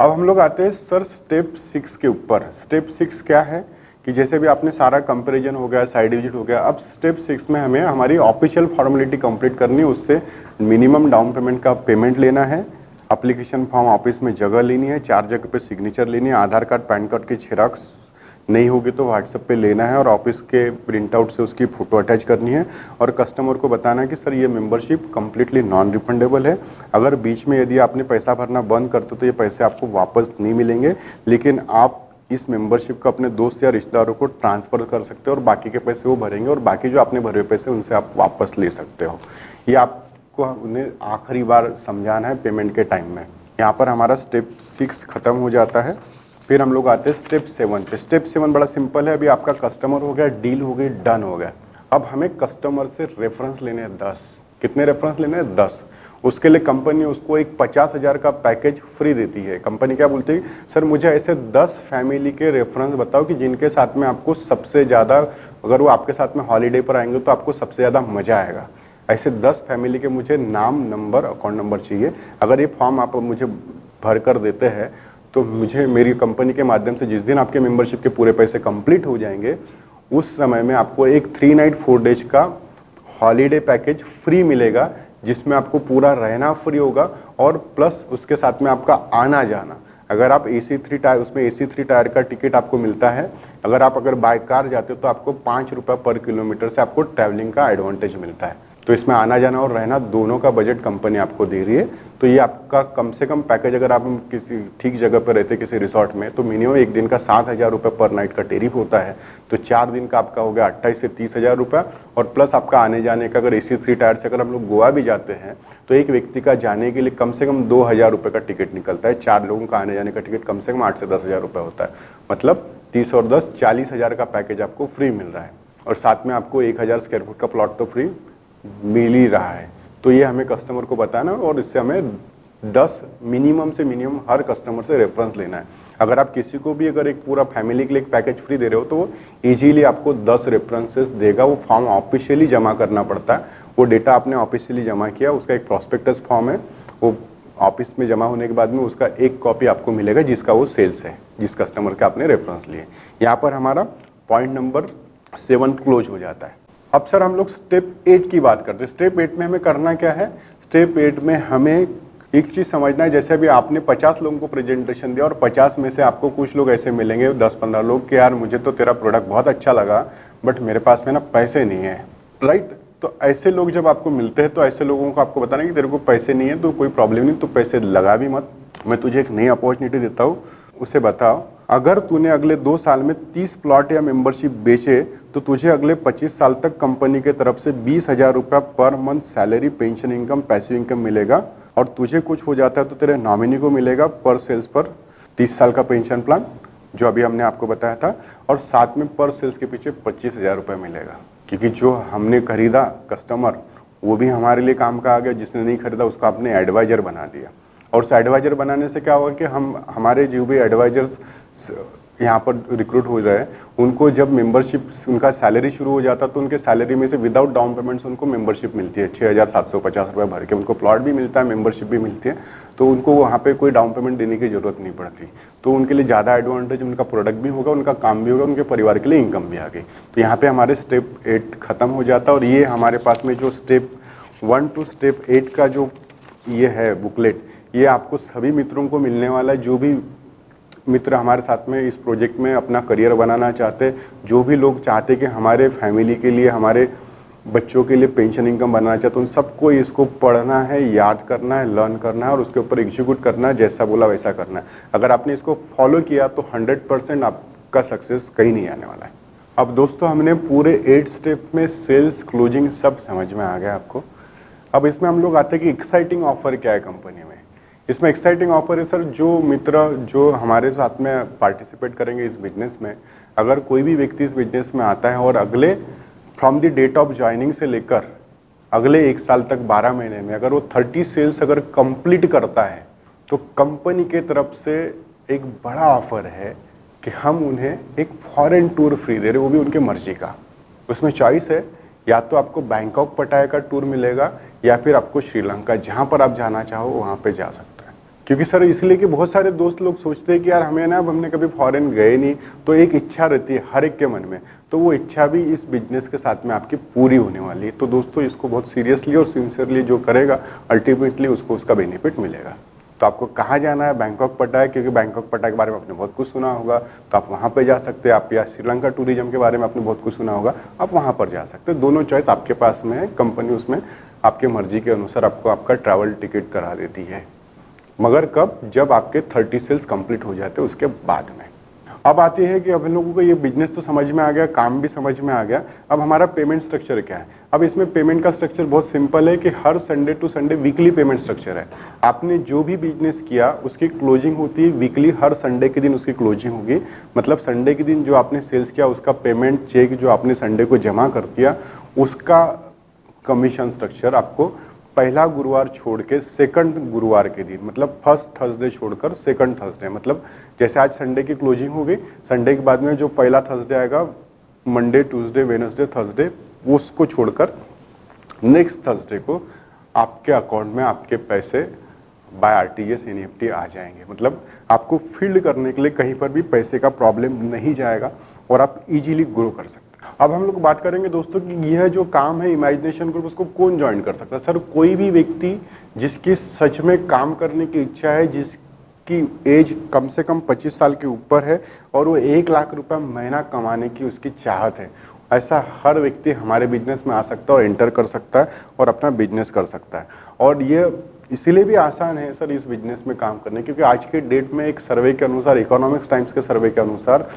अब हम लोग आते हैं सर स्टेप 6 के ऊपर। स्टेप 6 क्या है कि जैसे भी आपने सारा कंपैरिजन हो गया, साइड विजिट हो गया, अब स्टेप 6 में हमें हमारी ऑफिशियल फॉर्मेलिटी कंप्लीट करनी है। उससे मिनिमम डाउन पेमेंट का पेमेंट लेना है, एप्लीकेशन फॉर्म ऑफिस में जगह लेनी है, 4 जगह पे सिग्नेचर लेनी है, आधार कार्ड पैन कार्ड की झेरॉक्स नहीं होगी तो व्हाट्सएप पे लेना है और ऑफिस के प्रिंट आउट से उसकी फोटो अटैच करनी है। और कस्टमर को बताना है कि सर ये मेंबरशिप कम्प्लीटली नॉन रिफंडेबल है। अगर बीच में यदि आपने पैसा भरना बंद करते तो ये पैसे आपको वापस नहीं मिलेंगे, लेकिन आप इस मेंबरशिप को अपने दोस्त या रिश्तेदारों को ट्रांसफर कर सकते हो और बाकी के पैसे वो भरेंगे और बाकी जो आपने भरे हुए पैसे उनसे आप वापस ले सकते हो। ये आपको उन्हें आखिरी बार समझाना है पेमेंट के टाइम में। यहाँ पर हमारा स्टेप 6 खत्म हो जाता है। फिर हम लोग आते हैं स्टेप 7 पे। स्टेप 7 बड़ा सिंपल है। अभी आपका कस्टमर हो गया, डील हो गई, डन हो गया। अब हमें कस्टमर से रेफरेंस लेने हैं 10। कितने रेफरेंस लेने हैं? 10। उसके लिए कंपनी उसको एक 50,000 का पैकेज फ्री देती है। कंपनी क्या बोलती है, सर मुझे ऐसे 10 फैमिली के रेफरेंस बताओ कि जिनके साथ में आपको सबसे ज़्यादा, अगर वो आपके साथ में हॉलीडे पर आएंगे तो आपको सबसे ज़्यादा मज़ा आएगा। ऐसे 10 फैमिली के मुझे नाम, नंबर, अकाउंट नंबर चाहिए। अगर ये फॉर्म आप मुझे भर कर देते हैं तो मुझे मेरी कंपनी के माध्यम से जिस दिन आपके मेंबरशिप के पूरे पैसे कंप्लीट हो जाएंगे उस समय में आपको एक 3 नाइट 4 डेज का हॉलीडे पैकेज फ्री मिलेगा, जिसमें आपको पूरा रहना फ्री होगा और प्लस उसके साथ में आपका आना जाना। अगर आप AC3 टायर, उसमें AC3 टायर का टिकट आपको मिलता है। अगर बाय कार जाते हो तो आपको 5 रुपये पर किलोमीटर से आपको ट्रैवलिंग का एडवांटेज मिलता है। तो इसमें आना जाना और रहना दोनों का बजट कंपनी आपको दे रही है। तो ये आपका कम से कम पैकेज, अगर आप किसी ठीक जगह पर रहते किसी रिसोर्ट में, तो मिनिमम एक दिन का 7,000 रुपये पर नाइट का टेरिफ होता है। तो 4 दिन का आपका हो गया 28 से 30,000 रुपये, और प्लस आपका आने जाने का, अगर AC3 टायर से अगर हम लोग गोवा भी जाते हैं तो एक व्यक्ति का जाने के लिए कम से कम 2,000 रुपये का टिकट निकलता है। 4 लोगों का आने जाने का टिकट कम से कम 8 से 10,000 रुपये होता है। मतलब 30 और 10 40,000 का पैकेज आपको फ्री मिल रहा है, और साथ में आपको 1,000 स्क्वायर फुट का प्लॉट तो फ्री मिल ही रहा है। तो ये हमें कस्टमर को बताना, और इससे हमें 10 मिनिमम से मिनिमम हर कस्टमर से रेफरेंस लेना है। अगर आप किसी को भी अगर एक पूरा फैमिली के लिए एक पैकेज फ्री दे रहे हो तो वो इजीली आपको 10 रेफरेंसेस देगा। वो फॉर्म ऑफिशियली जमा करना पड़ता है। वो डेटा आपने ऑफिशियली जमा किया, उसका एक प्रॉस्पेक्टस फॉर्म है, वो ऑफिस में जमा होने के बाद में उसका एक कॉपी आपको मिलेगा जिसका वो सेल्स है, जिस कस्टमर के आपने रेफरेंस लिए। यहाँ पर हमारा पॉइंट नंबर 7 क्लोज हो जाता है। अब सर हम लोग स्टेप 8 की बात करते हैं। स्टेप 8 में हमें करना क्या है? स्टेप 8 में हमें एक चीज़ समझना है, जैसे अभी आपने 50 लोगों को प्रेजेंटेशन दिया और 50 में से आपको कुछ लोग ऐसे मिलेंगे, 10-15 लोग, कि यार मुझे तो तेरा प्रोडक्ट बहुत अच्छा लगा बट मेरे पास में ना पैसे नहीं है, राइट? तो ऐसे लोग जब आपको मिलते हैं तो ऐसे लोगों को आपको बताना कि तेरे को पैसे नहीं है तो कोई प्रॉब्लम नहीं, तो पैसे लगा भी मत, मैं तुझे एक नई अपॉर्चुनिटी देता हूँ। उसे बताओ, अगर तूने अगले 2 साल में 30 प्लॉट या मेंबरशिप बेचे तो तुझे अगले 25 साल तक कंपनी के तरफ से 20,000 रुपये per month salary, pension income, passive income मिलेगा, और तुझे कुछ हो जाता है तो तेरे नॉमिनी को मिलेगा पर सेल्स पर 30 साल का पेंशन प्लान जो अभी हमने आपको बताया था, और साथ में पर सेल्स के पीछे 25,000 रुपये मिलेगा। क्योंकि जो हमने खरीदा कस्टमर वो भी हमारे लिए काम का आ गया, जिसने नहीं खरीदा उसको आपने एडवाइजर बना दिया। और उस एडवाइजर बनाने से क्या होगा कि हमारे जो भी एडवाइजर्स यहाँ पर रिक्रूट हो रहे हैं उनको जब मेंबरशिप, उनका सैलरी शुरू हो जाता है तो उनके सैलरी में से विदाउट डाउन पेमेंट्स उनको मेंबरशिप मिलती है। 6,750 रुपये भर के उनको प्लॉट भी मिलता है, मेंबरशिप भी मिलती है, तो उनको वहाँ पे कोई डाउन पेमेंट देने की जरूरत नहीं पड़ती। तो उनके लिए ज़्यादा एडवांटेज, उनका प्रोडक्ट भी होगा, उनका काम भी होगा, उनके परिवार के लिए इनकम भी आ गई। तो यहाँ पे हमारे स्टेप 8 खत्म हो जाता है। और ये हमारे पास में जो स्टेप 1 टू स्टेप 8 का जो ये है बुकलेट, ये आपको सभी मित्रों को मिलने वाला है। जो भी मित्र हमारे साथ में इस प्रोजेक्ट में अपना करियर बनाना चाहते, जो भी लोग चाहते कि हमारे फैमिली के लिए, हमारे बच्चों के लिए पेंशन इनकम बनाना चाहते, उन सबको इसको पढ़ना है, याद करना है, लर्न करना है और उसके ऊपर एग्जीक्यूट करना है, जैसा बोला वैसा करना है। अगर आपने इसको फॉलो किया तो 100% आपका सक्सेस कहीं नहीं आने वाला है। अब दोस्तों हमने पूरे 8 स्टेप में सेल्स, क्लोजिंग सब समझ में आ गया आपको। अब इसमें हम लोग आते हैं कि एक्साइटिंग ऑफर क्या है कंपनी में। इसमें एक्साइटिंग ऑफर है सर, जो मित्र जो हमारे साथ में पार्टिसिपेट करेंगे इस बिजनेस में, अगर कोई भी व्यक्ति इस बिजनेस में आता है और अगले from the date of joining से लेकर अगले 1 साल तक 12 महीने में अगर वो 30 सेल्स अगर कंप्लीट करता है तो कंपनी के तरफ से एक बड़ा ऑफर है कि हम उन्हें एक फॉरेन टूर फ्री दे रहे, वो भी उनके मर्जी का। उसमें चॉइस है, या तो आपको बैंकॉक पटाया का टूर मिलेगा या फिर आपको श्रीलंका, जहाँ पर आप जाना चाहो वहाँ पे जा सकते हैं। क्योंकि सर इसलिए कि बहुत सारे दोस्त लोग सोचते हैं कि यार हमें ना, अब हमने कभी फॉरेन गए नहीं, तो एक इच्छा रहती है हर एक के मन में, तो वो इच्छा भी इस बिजनेस के साथ में आपकी पूरी होने वाली है। तो दोस्तों इसको बहुत सीरियसली और सिंसियरली जो करेगा अल्टीमेटली उसको उसका बेनिफिट मिलेगा। तो आपको कहाँ जाना है? बैंकॉक पटाया, क्योंकि बैंकॉक पटाया के बारे में आपने बहुत कुछ सुना होगा, तो आप वहाँ पे जा सकते हैं। आप या श्रीलंका टूरिज्म के बारे में आपने बहुत कुछ सुना होगा, आप वहाँ पर जा सकते हैं। दोनों चॉइस आपके पास में है। कंपनी उसमें आपके मर्जी के अनुसार आपको आपका ट्रैवल टिकट करा देती है, मगर कब? जब आपके 30 सेल्स कंप्लीट हो जाते हैं उसके बाद में। अब आती है कि अब हम लोगों को ये बिजनेस तो समझ में आ गया, काम भी समझ में आ गया, अब हमारा पेमेंट स्ट्रक्चर क्या है। अब इसमें पेमेंट का स्ट्रक्चर बहुत सिंपल है कि हर Sunday to Sunday weekly payment structure है। आपने जो भी बिजनेस किया उसकी क्लोजिंग होती है वीकली, हर संडे के दिन उसकी क्लोजिंग होगी। मतलब संडे के दिन जो आपने सेल्स किया उसका पेमेंट चेक जो आपने संडे को जमा कर दिया, उसका कमीशन स्ट्रक्चर आपको पहला गुरुवार छोड़ के सेकंड गुरुवार के दिन, मतलब फर्स्ट थर्सडे छोड़कर सेकंड थर्सडे, मतलब जैसे आज संडे की क्लोजिंग हो गई, संडे के बाद में जो पहला थर्सडे आएगा, मंडे, ट्यूसडे, वेडनेसडे, थर्सडे, उसको छोड़कर नेक्स्ट थर्सडे को आपके अकाउंट में आपके पैसे बाय आरटीजीएस एनईएफटी आ जाएंगे। मतलब आपको फील्ड करने के लिए कहीं पर भी पैसे का प्रॉब्लम नहीं जाएगा और आप इजीली ग्रो कर सकते हैं। अब हम लोग बात करेंगे दोस्तों कि यह जो काम है इमेजिनेशन ग्रुप, उसको कौन ज्वाइन कर सकता है। सर, कोई भी व्यक्ति जिसकी सच में काम करने की इच्छा है, जिसकी एज कम से कम 25 साल के ऊपर है और वो 1 लाख रुपया महीना कमाने की उसकी चाहत है, ऐसा हर व्यक्ति हमारे बिजनेस में आ सकता है और एंटर कर सकता है और अपना बिजनेस कर सकता है। और ये इसीलिए भी आसान है सर इस बिजनेस में काम करने, क्योंकि आज के डेट में एक सर्वे के अनुसार, इकोनॉमिक्स टाइम्स के सर्वे के अनुसार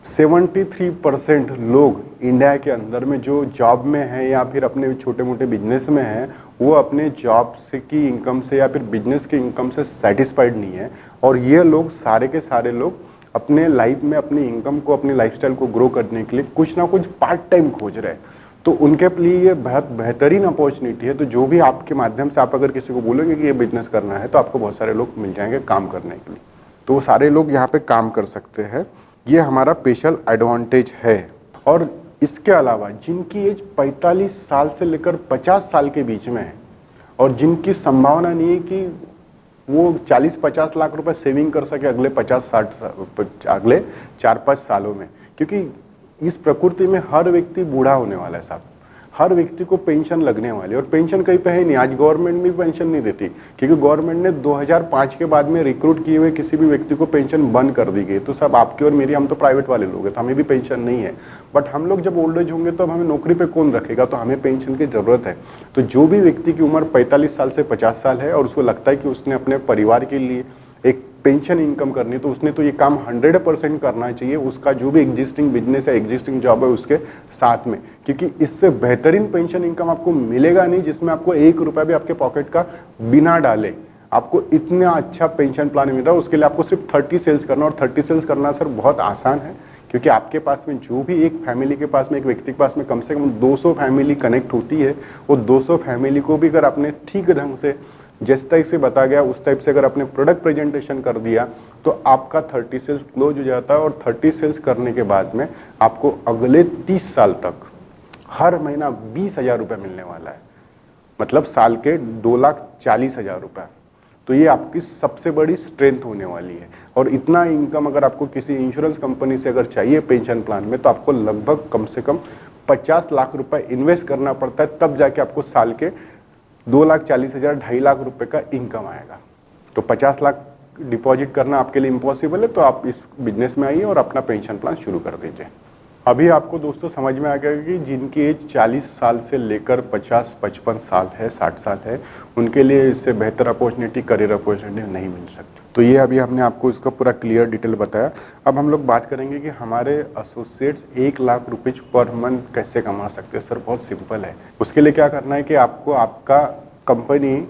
73% लोग इंडिया के अंदर में जो जॉब में है या फिर अपने छोटे मोटे बिजनेस में है, वो अपने जॉब से की इनकम से या फिर बिजनेस की इनकम से सेटिस्फाइड नहीं है। और ये लोग सारे के सारे लोग अपने लाइफ में अपनी इनकम को, अपनी लाइफस्टाइल को ग्रो करने के लिए कुछ ना कुछ पार्ट टाइम खोज रहे हैं। तो उनके लिए ये बहुत बेहतरीन अपॉर्चुनिटी है। तो जो भी आपके माध्यम से आप अगर किसी को बोलोगे कि ये बिजनेस करना है, तो आपको बहुत सारे लोग मिल जाएंगे काम करने के लिए। तो वो सारे लोग यहाँ पे काम कर सकते हैं। ये हमारा स्पेशल एडवांटेज है। और इसके अलावा जिनकी एज 45 साल से लेकर 50 साल के बीच में है और जिनकी संभावना नहीं है कि वो 40-50 लाख रुपए सेविंग कर सके अगले अगले 4-5 सालों में, क्योंकि इस प्रकृति में हर व्यक्ति बूढ़ा होने वाला है साहब। हर व्यक्ति को पेंशन लगने वाली है और पेंशन कहीं पे है नहीं। आज गवर्नमेंट भी पेंशन नहीं देती, क्योंकि गवर्नमेंट ने 2005 के बाद में रिक्रूट किए हुए किसी भी व्यक्ति को पेंशन बंद कर दी गई। तो सब आपकी और मेरी, हम तो प्राइवेट वाले लोग हैं तो हमें भी पेंशन नहीं है। बट हम लोग जब ओल्ड एज होंगे तो हमें नौकरी पे कौन रखेगा, तो हमें पेंशन की जरूरत है। तो जो भी व्यक्ति की उम्र 45 साल से 50 साल है और उसको लगता है कि उसने अपने परिवार के लिए एक पेंशन इनकम करनी, तो उसने तो ये काम 100% करना चाहिए, उसका जो भी एग्जिस्टिंग बिजनेस है, एग्जिस्टिंग जॉब है उसके साथ में, क्योंकि इससे बेहतरीन पेंशन इनकम आपको मिलेगा नहीं जिसमें आपको 1 रुपया भी आपके पॉकेट का बिना डाले आपको इतना अच्छा पेंशन प्लान मिल रहा है। उसके लिए आपको सिर्फ 30 सेल्स करना, और 30 सेल्स करना सर बहुत आसान है, क्योंकि आपके पास में जो भी एक फैमिली के पास में, एक व्यक्ति के पास में कम से कम 200 फैमिली कनेक्ट होती है, वो 200 फैमिली को भी अगर आपने ठीक ढंग से, जिस टाइप से बता गया उस टाइप से अगर आपने प्रोडक्ट प्रेजेंटेशन कर दिया, तो आपका 30 सेल्स क्लोज हो जाता है। और 30 सेल्स करने के बाद में आपको अगले 30 साल तक हर महीना 20,000 रुपये मिलने वाला है, मतलब साल के 2,40,000 रुपये। तो ये आपकी सबसे बड़ी स्ट्रेंथ होने वाली है। और इतना इनकम अगर आपको किसी इंश्योरेंस कंपनी से अगर चाहिए पेंशन प्लान में, तो आपको लगभग कम से कम 50 लाख रुपए इन्वेस्ट करना पड़ता है, तब जाके आपको साल के 2,40,000, 2.5 लाख रुपए का इनकम आएगा। तो 50 लाख डिपॉजिट करना आपके लिए इम्पॉसिबल है, तो आप इस बिजनेस में आइए और अपना पेंशन प्लान शुरू कर दीजिए। अभी आपको दोस्तों समझ में आ गया कि जिनकी एज 40 साल से लेकर 50-55 साल है, 60 साल है, उनके लिए इससे बेहतर अपॉर्चुनिटी, करियर अपॉर्चुनिटी नहीं मिल सकती। तो ये अभी हमने आपको इसका पूरा क्लियर डिटेल बताया। अब हम लोग बात करेंगे कि हमारे associates 1 lakh rupees per month कैसे कमा सकते हैं। सर बहुत सिंपल है। उसके लिए क्या करना है कि आपको आपका कंपनी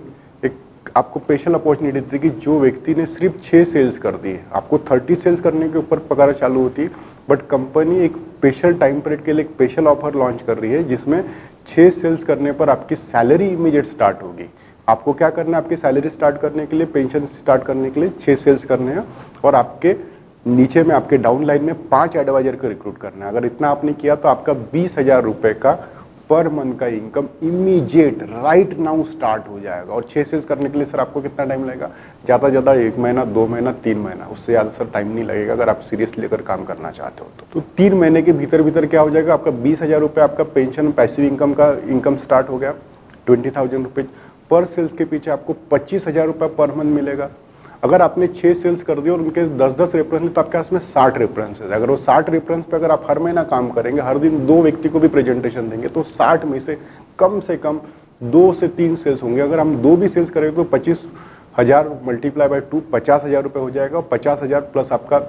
आपको स्पेशल अपॉर्चुनिटी देती है कि जो व्यक्ति ने सिर्फ 6 सेल्स कर दी है, आपको 30 सेल्स करने के ऊपर पगार चालू होती है, बट कंपनी एक स्पेशल टाइम पीरियड के लिए एक स्पेशल ऑफर लॉन्च कर रही है, जिसमें 6 सेल्स करने पर आपकी सैलरी इमीडिएट स्टार्ट होगी। आपको क्या करना है, आपकी सैलरी स्टार्ट करने के लिए, पेंशन स्टार्ट करने के लिए 6 सेल्स करने हैं, और आपके नीचे में आपके डाउन लाइन में 5 एडवाइजर को रिक्रूट करना है। अगर इतना आपने किया तो आपका 20,000 रुपये का पर मंथ का income immediate right now start हो जाएगा। और 6 सेल्स करने के लिए सर आपको कितना टाइम लगेगा? ज़्यादा ज़्यादा 1 महीना, 2 महीना, 3 महीना, उससे ज़्यादा सर टाइम नहीं लगेगा अगर आप सीरियसली अगर काम करना चाहते हो तो 3 महीने के भीतर क्या हो जाएगा, आपका 20,000 रुपये आपका पेंशन पैसिव इनकम का इनकम स्टार्ट हो गया। 20,000 रुपीज पर सेल्स के पीछे आपको 25,000 रुपये पर मंथ मिलेगा। अगर आपने 6 सेल्स कर दिए और उनके 10-10 रेफरेंस, तो आपके पास में 60 रेफरेंस है। अगर वो 60 रेफरेंस पे अगर आप हर महीना काम करेंगे, हर दिन 2 व्यक्ति को भी प्रेजेंटेशन देंगे, तो 60 में से कम 2 से 3 सेल्स होंगे। अगर हम 2 भी सेल्स करेंगे तो 25,000 मल्टीप्लाई बाय 2 50,000 रुपये हो जाएगा। और 50,000 प्लस आपका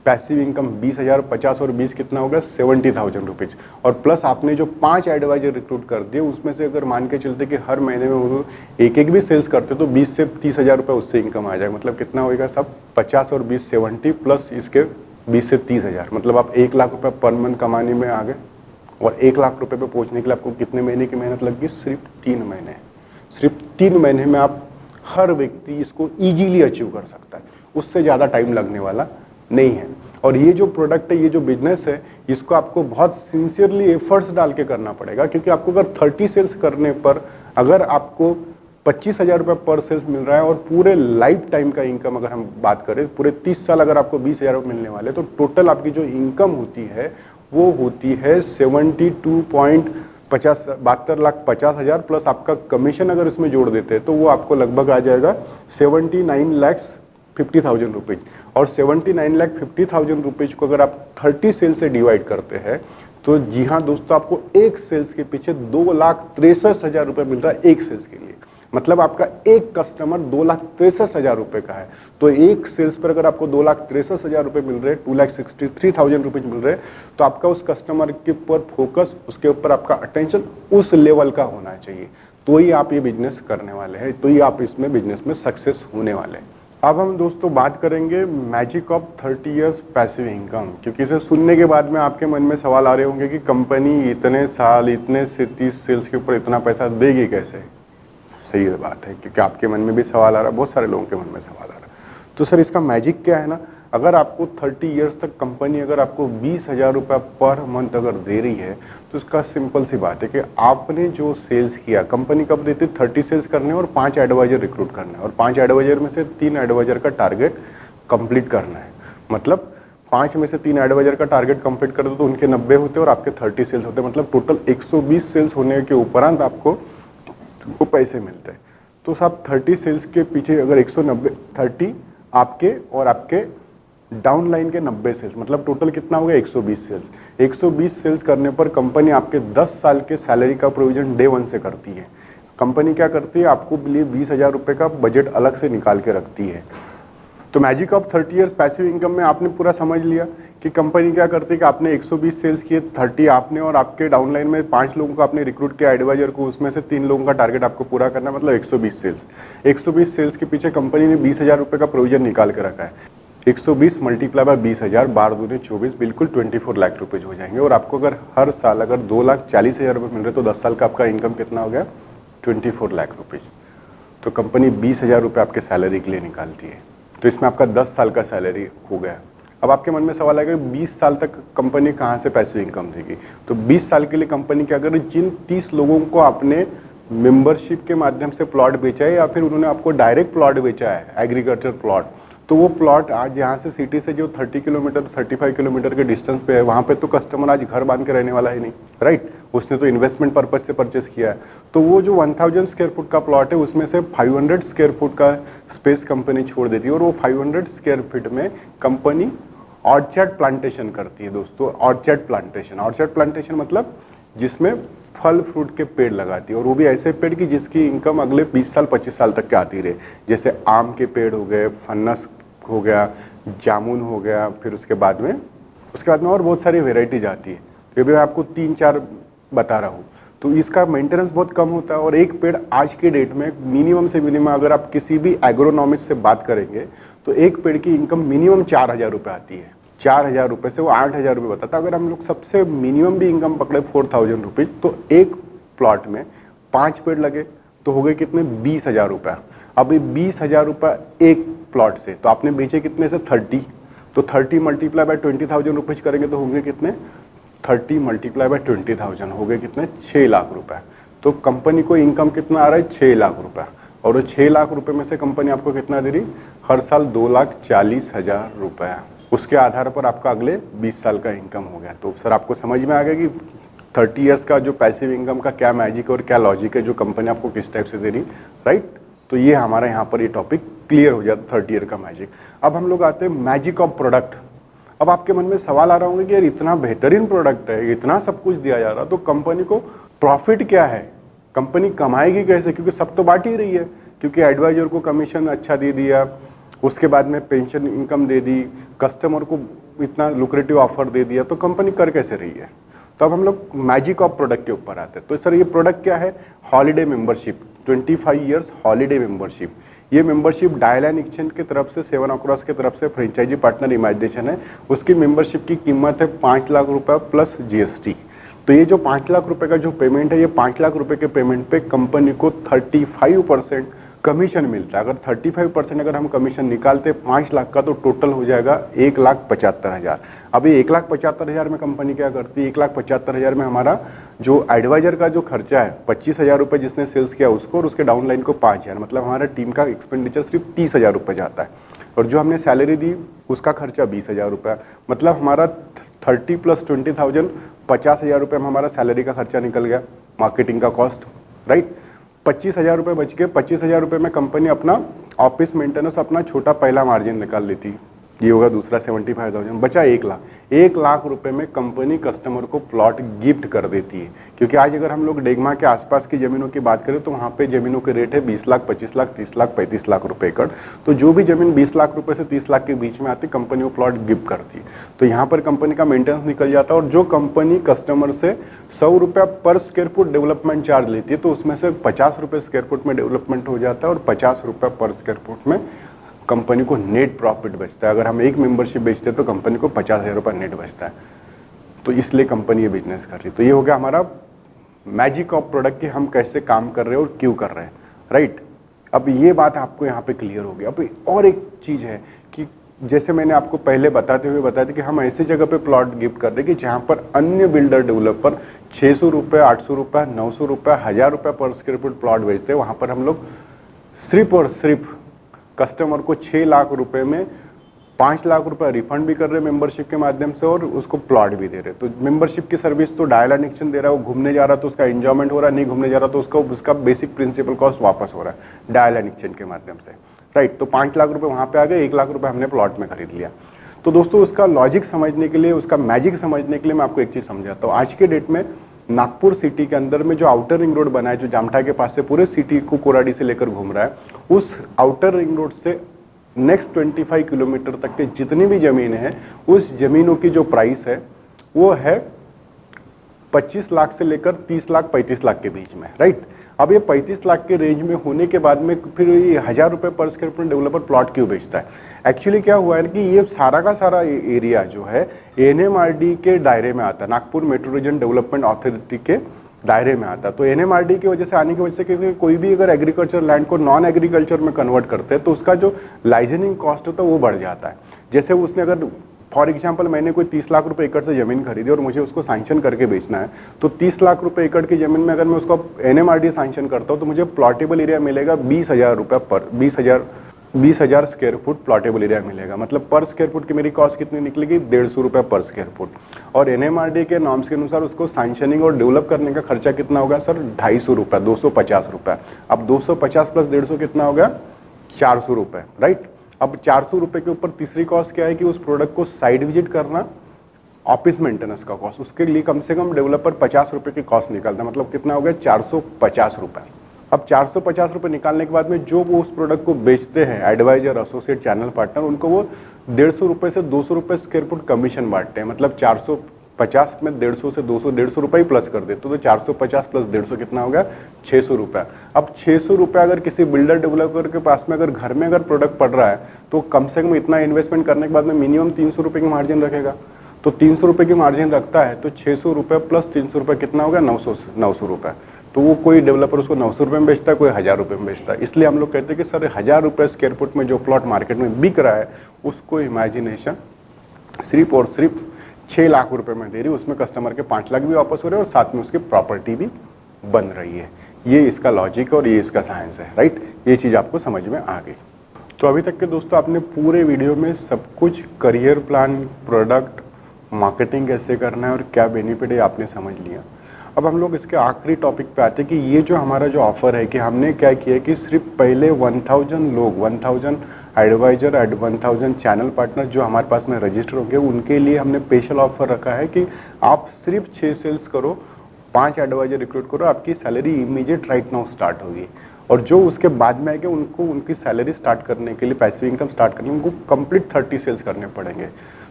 पैसिव इनकम 20,000, 50 और 20 कितना होगा, 70,000 रुपीज। और प्लस आपने जो 5 एडवाइजर रिक्रूट कर दिए, उसमें से अगर मान के चलते कि हर महीने में वो एक भी सेल्स करते तो 20 से 30,000 रुपये उससे इनकम आ जाएगा। मतलब कितना होगा सब, 50 और 20 70 प्लस इसके 20 से 30,000, मतलब आप 1 लाख रुपये पर मंथ कमाने में आ गए। और 1 लाख रुपये पे पहुंचने के लिए आपको कितने महीने की मेहनत लगी? सिर्फ 3 महीने। सिर्फ 3 महीने में आप हर व्यक्ति इसको इजीली अचीव कर सकता है, उससे ज़्यादा टाइम लगने वाला नहीं है। और ये जो प्रोडक्ट है, ये जो बिजनेस है, इसको आपको बहुत सिंसियरली एफर्ट्स डाल के करना पड़ेगा, क्योंकि आपको अगर 30 सेल्स करने पर अगर आपको 25,000 रुपये पर सेल्स मिल रहा है और पूरे लाइफ टाइम का इनकम अगर हम बात करें, पूरे 30 साल अगर आपको 20,000 रुपये मिलने वाले, तो टोटल आपकी जो इनकम होती है वो होती है 72,50,000 प्लस आपका कमीशन अगर इसमें जोड़ देते हैं तो वो आपको लगभग आ जाएगा 79,50,000 रुपीज। और 79,50,000 रुपीज को अगर आप 30 सेल से डिवाइड करते हैं तो जी हाँ दोस्तों, आपको एक सेल्स के पीछे 2,63,000 रुपये मिल रहा है एक सेल्स के लिए। मतलब आपका एक कस्टमर 2,63,000 रुपये का है, तो एक सेल्स पर अगर आपको 2,63,000 रुपये मिल रहे हैं, 2,63,000 रुपीज मिल रहे हैं, तो आपका उस कस्टमर के ऊपर फोकस, उसके ऊपर आपका अटेंशन उस लेवल का होना चाहिए, तो ही आप ये बिजनेस करने वाले हैं, तो ही आप इसमें बिजनेस में सक्सेस होने वाले हैं। अब हम दोस्तों बात करेंगे magic of 30 years passive income, क्योंकि इसे सुनने के बाद में आपके मन में सवाल आ रहे होंगे कि कंपनी इतने साल, इतने से 30 सेल्स के ऊपर इतना पैसा देगी कैसे। सही बात है, क्योंकि आपके मन में भी सवाल आ रहा है, बहुत सारे लोगों के मन में सवाल आ रहा है। तो सर इसका मैजिक क्या है ना, अगर आपको 30 इयर्स तक कंपनी अगर आपको 20,000 रुपये पर मंथ अगर दे रही है, तो इसका सिंपल सी बात है कि आपने जो सेल्स किया, कंपनी कब देती है 30 सेल्स करने और 5 एडवाइजर रिक्रूट करना है, और 5 एडवाइजर में से 3 एडवाइजर का टारगेट कंप्लीट करना है। मतलब 5 में से 3 एडवाइजर का टारगेट कंप्लीट कर दो तो उनके 90 होते और आपके 30 सेल्स होते, मतलब टोटल 120 सेल्स होने के उपरांत आपको वो पैसे मिलते हैं। तो साहब 30 सेल्स के पीछे अगर 190 30 आपके और आपके डाउन लाइन के 90 सेल्स, मतलब टोटल कितना हो गया 120 सेल्स। 120 सेल्स करने पर कंपनी आपके 10 साल के सैलरी का प्रोविजन डे 1 से करती है। कंपनी क्या करती है, आपको लिए 20,000 रुपये का बजट अलग से निकाल के रखती है। तो magic of 30 years passive income में आपने पूरा समझ लिया कि कंपनी क्या करती है कि आपने 120 सेल्स किए, 30 आपने और आपके डाउनलाइन में 5 लोगों को आपने रिक्रूट किया एडवाइजर को, उसमें से 3 लोगों का टारगेट आपको पूरा करना है, मतलब 120 सेल्स। 120 सेल्स के पीछे कंपनी ने 20,000 रुपये का प्रोविजन निकाल के रखा है। 120 मल्टीप्लाई बाय 20,000, 12 दूनी 24, बिल्कुल 24 लाख रुपीज हो जाएंगे। और आपको अगर हर साल अगर 2,40,000 रुपये मिल रहे तो 10 साल का आपका इनकम कितना हो गया 24 लाख रुपीज। तो कंपनी 20,000 रुपये आपके सैलरी के लिए निकालती है, तो इसमें आपका 10 साल का सैलरी हो गया। अब आपके मन में सवाल आएगा 20 साल तक कंपनी कहाँ से पैसिव इनकम देगी। तो 20 साल के लिए कंपनी क्या करे, जिन 30 लोगों को आपने मेंबरशिप के माध्यम से प्लॉट बेचा है या फिर उन्होंने आपको डायरेक्ट प्लॉट बेचा है, एग्रीकल्चर प्लॉट, तो वो प्लॉट आज यहाँ से सिटी से जो 30 किलोमीटर 35 किलोमीटर के डिस्टेंस पे है, वहाँ पे तो कस्टमर आज घर बांध के रहने वाला है नहीं, राइट। उसने तो इन्वेस्टमेंट पर्पज से परचेस किया है। तो वो जो 1000 स्क्वायर फुट का प्लॉट है उसमें से 500 स्क्वायर फुट का स्पेस कंपनी छोड़ देती है, और वो 500 स्क्वायर फीट में कंपनी ऑर्चर्ड प्लांटेशन करती है। दोस्तों ऑर्चर्ड प्लांटेशन मतलब जिसमें फल फ्रूट के पेड़ लगाती है, और वो भी ऐसे पेड़ की जिसकी इनकम अगले 20 साल 25 साल तक के आती रहे। जैसे आम के पेड़ हो गए, फन्नस हो गया, जामुन हो गया, फिर उसके बाद में और बहुत सारी वेराइटीज आती है। ये भी मैं आपको 3-4 बता रहा हूँ। तो इसका मेंटेनेंस बहुत कम होता है, और एक पेड़ आज के डेट में मिनिमम से मिनिमम अगर आप किसी भी एग्रोनॉमिस्ट से बात करेंगे तो एक पेड़ की इनकम मिनिमम 4,000 रुपये आती है। 4,000 रुपये से वो 8,000 रुपये बताता है। अगर हम लोग सबसे मिनिमम भी इनकम पकड़े 4,000 रुपीज, तो एक प्लॉट में 5 पेड़ लगे तो हो गए कितने 20,000 रुपये। अब ये 20,000 रुपये एक प्लॉट से, तो आपने बेचे कितने से 30, तो 30 मल्टीप्लाई बाय 20,000 रुपीज करेंगे तो होंगे कितने 30 मल्टीप्लाई बाय 20,000 हो गए कितने 6 लाख रुपए। तो कंपनी को इनकम कितना आ रहा है 6 लाख रुपए, और वो 6 लाख रुपए में से कंपनी आपको कितना दे रही हर साल 2,40,000 रुपए। उसके आधार पर आपका अगले 20 साल का इनकम हो गया। तो सर आपको समझ में आ गया कि 30 इयर्स का जो पैसिव इनकम का क्या मैजिक और क्या लॉजिक है, जो कंपनी आपको किस टाइप से दे रही, राइट। तो ये हमारा यहाँ पर ये टॉपिक क्लियर हो जाता 30 ईयर का मैजिक। अब हम लोग आते हैं मैजिक ऑफ प्रोडक्ट। अब आपके मन में सवाल आ रहा होगा कि यार इतना बेहतरीन प्रोडक्ट है, इतना सब कुछ दिया जा रहा, तो कंपनी को प्रॉफिट क्या है, कंपनी कमाएगी कैसे, क्योंकि सब तो बांट ही रही है। क्योंकि एडवाइजर को कमीशन अच्छा दे दिया, उसके बाद में पेंशन इनकम दे दी, कस्टमर को इतना लुक्रेटिव ऑफर दे दिया, तो कंपनी कर कैसे रही है। तो अब हम लोग मैजिक ऑफ प्रोडक्ट के ऊपर आते हैं। तो सर ये प्रोडक्ट क्या है, holiday membership, 25 years holiday membership. ये मेंबरशिप डायल एंड एक्सचेंज की तरफ से 7 अक्रॉस की तरफ से फ्रेंचाइजी पार्टनर इमेजिनेशन है। उसकी मेंबरशिप की कीमत है 5 लाख रुपए प्लस GST। तो ये जो 5 लाख रुपए का जो पेमेंट है, ये 5 लाख रुपए के पेमेंट पे कंपनी को 35% कमीशन मिलता है। अगर 35% अगर हम कमीशन निकालते 5 लाख का, तो टोटल हो जाएगा 1,75,000। अभी 1,75,000 में कंपनी क्या करती है, 1,75,000 में हमारा जो एडवाइजर का जो खर्चा है 25,000 रुपये जिसने सेल्स किया उसको, और उसके डाउनलाइन को 5,000, मतलब हमारा टीम का एक्सपेंडिचर सिर्फ 30,000 रुपये जाता है। और जो हमने सैलरी दी उसका खर्चा 20,000 रुपये, मतलब हमारा 30 + 20,000 50,000 रुपये में हमारा सैलरी का खर्चा निकल गया, मार्केटिंग का कॉस्ट, राइट। 25,000 रुपये बच गए। 25,000 रुपये में कंपनी अपना ऑफिस मेंटेनेंस, अपना छोटा पहला मार्जिन निकाल लेती, ये होगा दूसरा 75,000, बचा 1 लाख। 1 लाख रुपए में कंपनी कस्टमर को प्लॉट गिफ्ट कर देती है। क्योंकि आज अगर हम लोग डेगमा के आसपास की जमीनों की बात करें तो वहाँ पे जमीनों के रेट है 20 लाख, 25 लाख, 30 लाख, 35 लाख रुपए एकड़। तो जो भी जमीन 20 लाख रुपए से 30 लाख के बीच में आती, कंपनी वो प्लॉट गिफ्ट करती है। तो यहाँ पर कंपनी का मेंटेनेंस निकल जाता है। और जो कंपनी कस्टमर से 100 रुपया पर स्क्वायर फुट डेवलपमेंट चार्ज लेती है, तो उसमें से 50 रुपये स्क्वायर फुट में डेवलपमेंट हो जाता है और 50 रुपये पर स्क्वायर फुट में कंपनी को नेट प्रॉफिट बचता है। अगर हम एक मेंबरशिप बेचते हैं तो कंपनी को 50,000 रुपये नेट बचता है। तो इसलिए कंपनी ये बिजनेस कर रही है। तो ये हो गया हमारा मैजिक ऑफ प्रोडक्ट कि हम कैसे काम कर रहे हैं और क्यों कर रहे हैं, राइट। अब ये बात आपको यहाँ पे क्लियर हो गई। अब और एक चीज़ है कि जैसे मैंने आपको पहले बताते हुए बताया था कि हम ऐसी जगह पे प्लॉट गिफ्ट कर रहे हैं कि जहाँ पर अन्य बिल्डर डेवलपर 600 रुपये, 800 रुपये, 900 रुपये, 1,000 रुपये पर स्क्वायर फुट प्लॉट बेचते हैं, वहाँ पर हम लोग सिर्फ और सिर्फ कस्टमर को 6 लाख रुपए में 5 लाख रुपए रिफंड भी कर रहे हैं मेंबरशिप के माध्यम से, और उसको प्लॉट भी दे रहे हैं। तो मेंबरशिप की सर्विस तो डायल एंड एक्सचेंज दे रहा है, वो घूमने जा रहा तो उसका एंजॉयमेंट हो रहा है, नहीं घूमने जा रहा तो उसका बेसिक प्रिंसिपल कॉस्ट वापस हो रहा है डायल एंड एक्सचेंज के माध्यम से, राइट। तो 5 लाख रुपए वहाँ पे आ गए, 1 लाख रुपए हमने प्लॉट में खरीद लिया। तो दोस्तों उसका लॉजिक समझने के लिए, उसका मैजिक समझने के लिए मैं आपको एक चीज़ समझाता हूँ। आज के डेट में नागपुर सिटी के अंदर में जो आउटर रिंग रोड बना है, जो जामठा के पास से पूरे सिटी को कोराडी से लेकर घूम रहा है, उस आउटर रिंग रोड से नेक्स्ट 25 किलोमीटर तक के जितनी भी जमीन है, उस जमीनों की जो प्राइस है वो है 25 लाख से लेकर 30 लाख, 35 लाख के बीच में, राइट। अब ये 35 लाख के रेंज में होने के बाद में फिर ये 1,000 रुपये पर स्क्वायर फुट डेवलपर प्लॉट क्यों बेचता है? एक्चुअली क्या हुआ है कि ये सारा का सारा एरिया जो है NMRD के दायरे में आता है, Nagpur metro reason development authority के दायरे में आता है। तो NMRD की वजह से आने की वजह से किसी कोई भी अगर एग्रीकल्चर लैंड को नॉन एग्रीकल्चर में कन्वर्ट करते हैं तो उसका जो लाइसेंसिंग कॉस्ट होता है वो बढ़ जाता है। जैसे उसने अगर फॉर एग्जांपल मैंने कोई 30 लाख रुपए एकड़ से जमीन खरीदी और मुझे उसको सैंक्शन करके बेचना है, तो 30 लाख रुपए एकड़ की जमीन में अगर मैं उसको NMRD सैंक्शन करता हूँ तो मुझे प्लॉटेबल एरिया मिलेगा 20,000 रुपये पर 20,000 स्क्वायर फुट प्लॉटेबल एरिया मिलेगा। मतलब पर स्क्वायर फुट की मेरी कॉस्ट कितनी निकलेगी? 150 रुपये पर स्क्वायर फुट। और NMRD के नॉर्म्स के अनुसार उसको सैंक्शनिंग और डेवलप करने का खर्चा कितना होगा सर? 250 रुपये, 250 रुपये। अब 250 प्लस 150 कितना हो गया? 400 रुपये, राइट। अब 400 रुपये के ऊपर तीसरी कॉस्ट क्या है कि उस प्रोडक्ट को साइट विजिट करना, ऑफिस मेंटेनेंस का कॉस्ट, उसके लिए कम से कम डेवलपर 50 रुपये की कॉस्ट निकालता है। मतलब कितना हो गया? 450 रुपये। अब 450 रुपये निकालने के बाद में जो वो उस प्रोडक्ट को बेचते हैं एडवाइजर, एसोसिएट, चैनल पार्टनर, उनको वो 150 रुपये से 200 रुपये स्क्वायर फुट कमीशन बांटते हैं। मतलब 450 में 150 से 200, 150 रुपये ही प्लस कर देते तो 450 प्लस 150 कितना हो गया? 600 रुपये। अब 600 रुपये अगर किसी बिल्डर डेवलपर के पास में अगर घर में अगर प्रोडक्ट पड़ रहा है तो कम से कम इतना इन्वेस्टमेंट करने के बाद में मिनिमम 300 रुपये की मार्जिन रखेगा। तो 300 रुपये की मार्जिन रखता है तो 600 रुपये प्लस 300 रुपये कितना होगा? 900 रुपये। तो वो कोई डेवलपर उसको 900 रुपये में बेचता है, कोई 1,000 रुपये में बेचता है। इसलिए हम लोग कहते हैं कि सर 1,000 रुपये स्क्वायर फुट में जो प्लॉट मार्केट में बिक रहा है उसको इमेजिनेशन सिर्फ और सिर्फ 6 लाख रुपए में दे रही है। उसमें कस्टमर के 5 लाख भी वापस हो रहे हैं और साथ में उसकी प्रॉपर्टी भी बन रही है। ये इसका लॉजिक और ये इसका साइंस है, राइट। ये चीज़ आपको समझ में आ गई। तो अभी तक के दोस्तों आपने पूरे वीडियो में सब कुछ करियर प्लान, प्रोडक्ट, मार्केटिंग कैसे करना है और क्या बेनिफिट है आपने समझ लिया। अब हम लोग इसके आखिरी टॉपिक पे आते हैं कि ये जो हमारा जो ऑफर है कि हमने क्या किया कि सिर्फ पहले 1000 लोग, 1000 एडवाइजर, 1000 चैनल पार्टनर जो हमारे पास में रजिस्टर होंगे उनके लिए हमने स्पेशल ऑफर रखा है कि आप सिर्फ 6 सेल्स करो, 5 एडवाइजर रिक्रूट करो, आपकी salary immediate right now start होगी। और जो उसके बाद में आएंगे उनको उनकी सैलरी स्टार्ट करने के लिए, पैसिव इनकम स्टार्ट करने उनको कंप्लीट 30 सेल्स करने पड़ेंगे।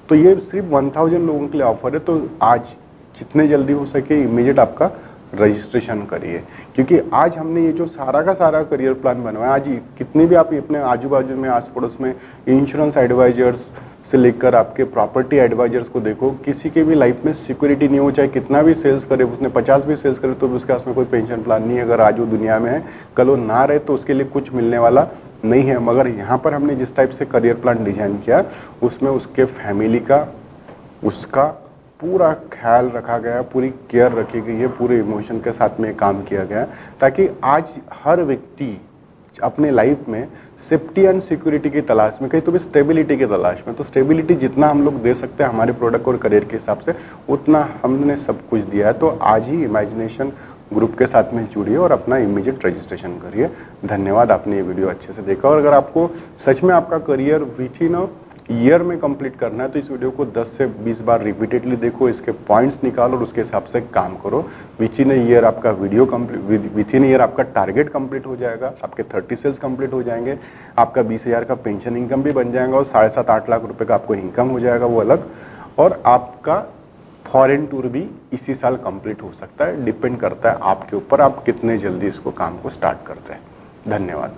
तो ये सिर्फ 1000 लोगों के लिए ऑफर है। तो आज जितने जल्दी हो सके इमीडिएट आपका रजिस्ट्रेशन करिए, क्योंकि आज हमने ये जो सारा का सारा करियर प्लान बनवाया, आज कितनी भी आप अपने आजू बाजू में, आस पड़ोस में इंश्योरेंस एडवाइजर्स, से लेकर आपके प्रॉपर्टी एडवाइजर्स को देखो, किसी के भी लाइफ में सिक्योरिटी नहीं हो, चाहे कितना भी सेल्स करे, उसने 50 भी सेल्स करे तो भी उसके पास में कोई पेंशन प्लान नहीं है। अगर आज वो दुनिया में है, कल वो ना रहे तो उसके लिए कुछ मिलने वाला नहीं है। मगर यहाँ पर हमने जिस टाइप से करियर प्लान डिजाइन किया, उसमें उसके फैमिली का, उसका पूरा ख्याल रखा गया, पूरी केयर रखी गई है, पूरे इमोशन के साथ में काम किया गया, ताकि आज हर व्यक्ति अपने लाइफ में सेफ्टी एंड सिक्योरिटी की तलाश में, कहीं तो भी स्टेबिलिटी की तलाश में, तो स्टेबिलिटी जितना हम लोग दे सकते हैं हमारे प्रोडक्ट और करियर के हिसाब से, उतना हमने सब कुछ दिया है। तो आज ही इमेजिनेशन ग्रुप के साथ में जुड़िए और अपना इमीडिएट रजिस्ट्रेशन करिए। धन्यवाद, आपने ये वीडियो अच्छे से देखा। और अगर आपको सच में आपका करियर विथ इन ईयर में कंप्लीट करना है तो इस वीडियो को 10 से 20 बार रिपीटेडली देखो, इसके पॉइंट्स निकालो और उसके हिसाब से काम करो। विथ इन ईयर आपका video complete, with in year आपका टारगेट कंप्लीट हो जाएगा, आपके 30 सेल्स कंप्लीट हो जाएंगे, आपका 20,000 का पेंशन इनकम भी बन जाएगा और 7.5-8 लाख रुपए का आपको इनकम हो जाएगा वो अलग। और आपका फॉरेन टूर भी इसी साल कंप्लीट हो सकता है। डिपेंड करता है आपके ऊपर, आप कितने जल्दी इसको काम को स्टार्ट करते हैं। धन्यवाद।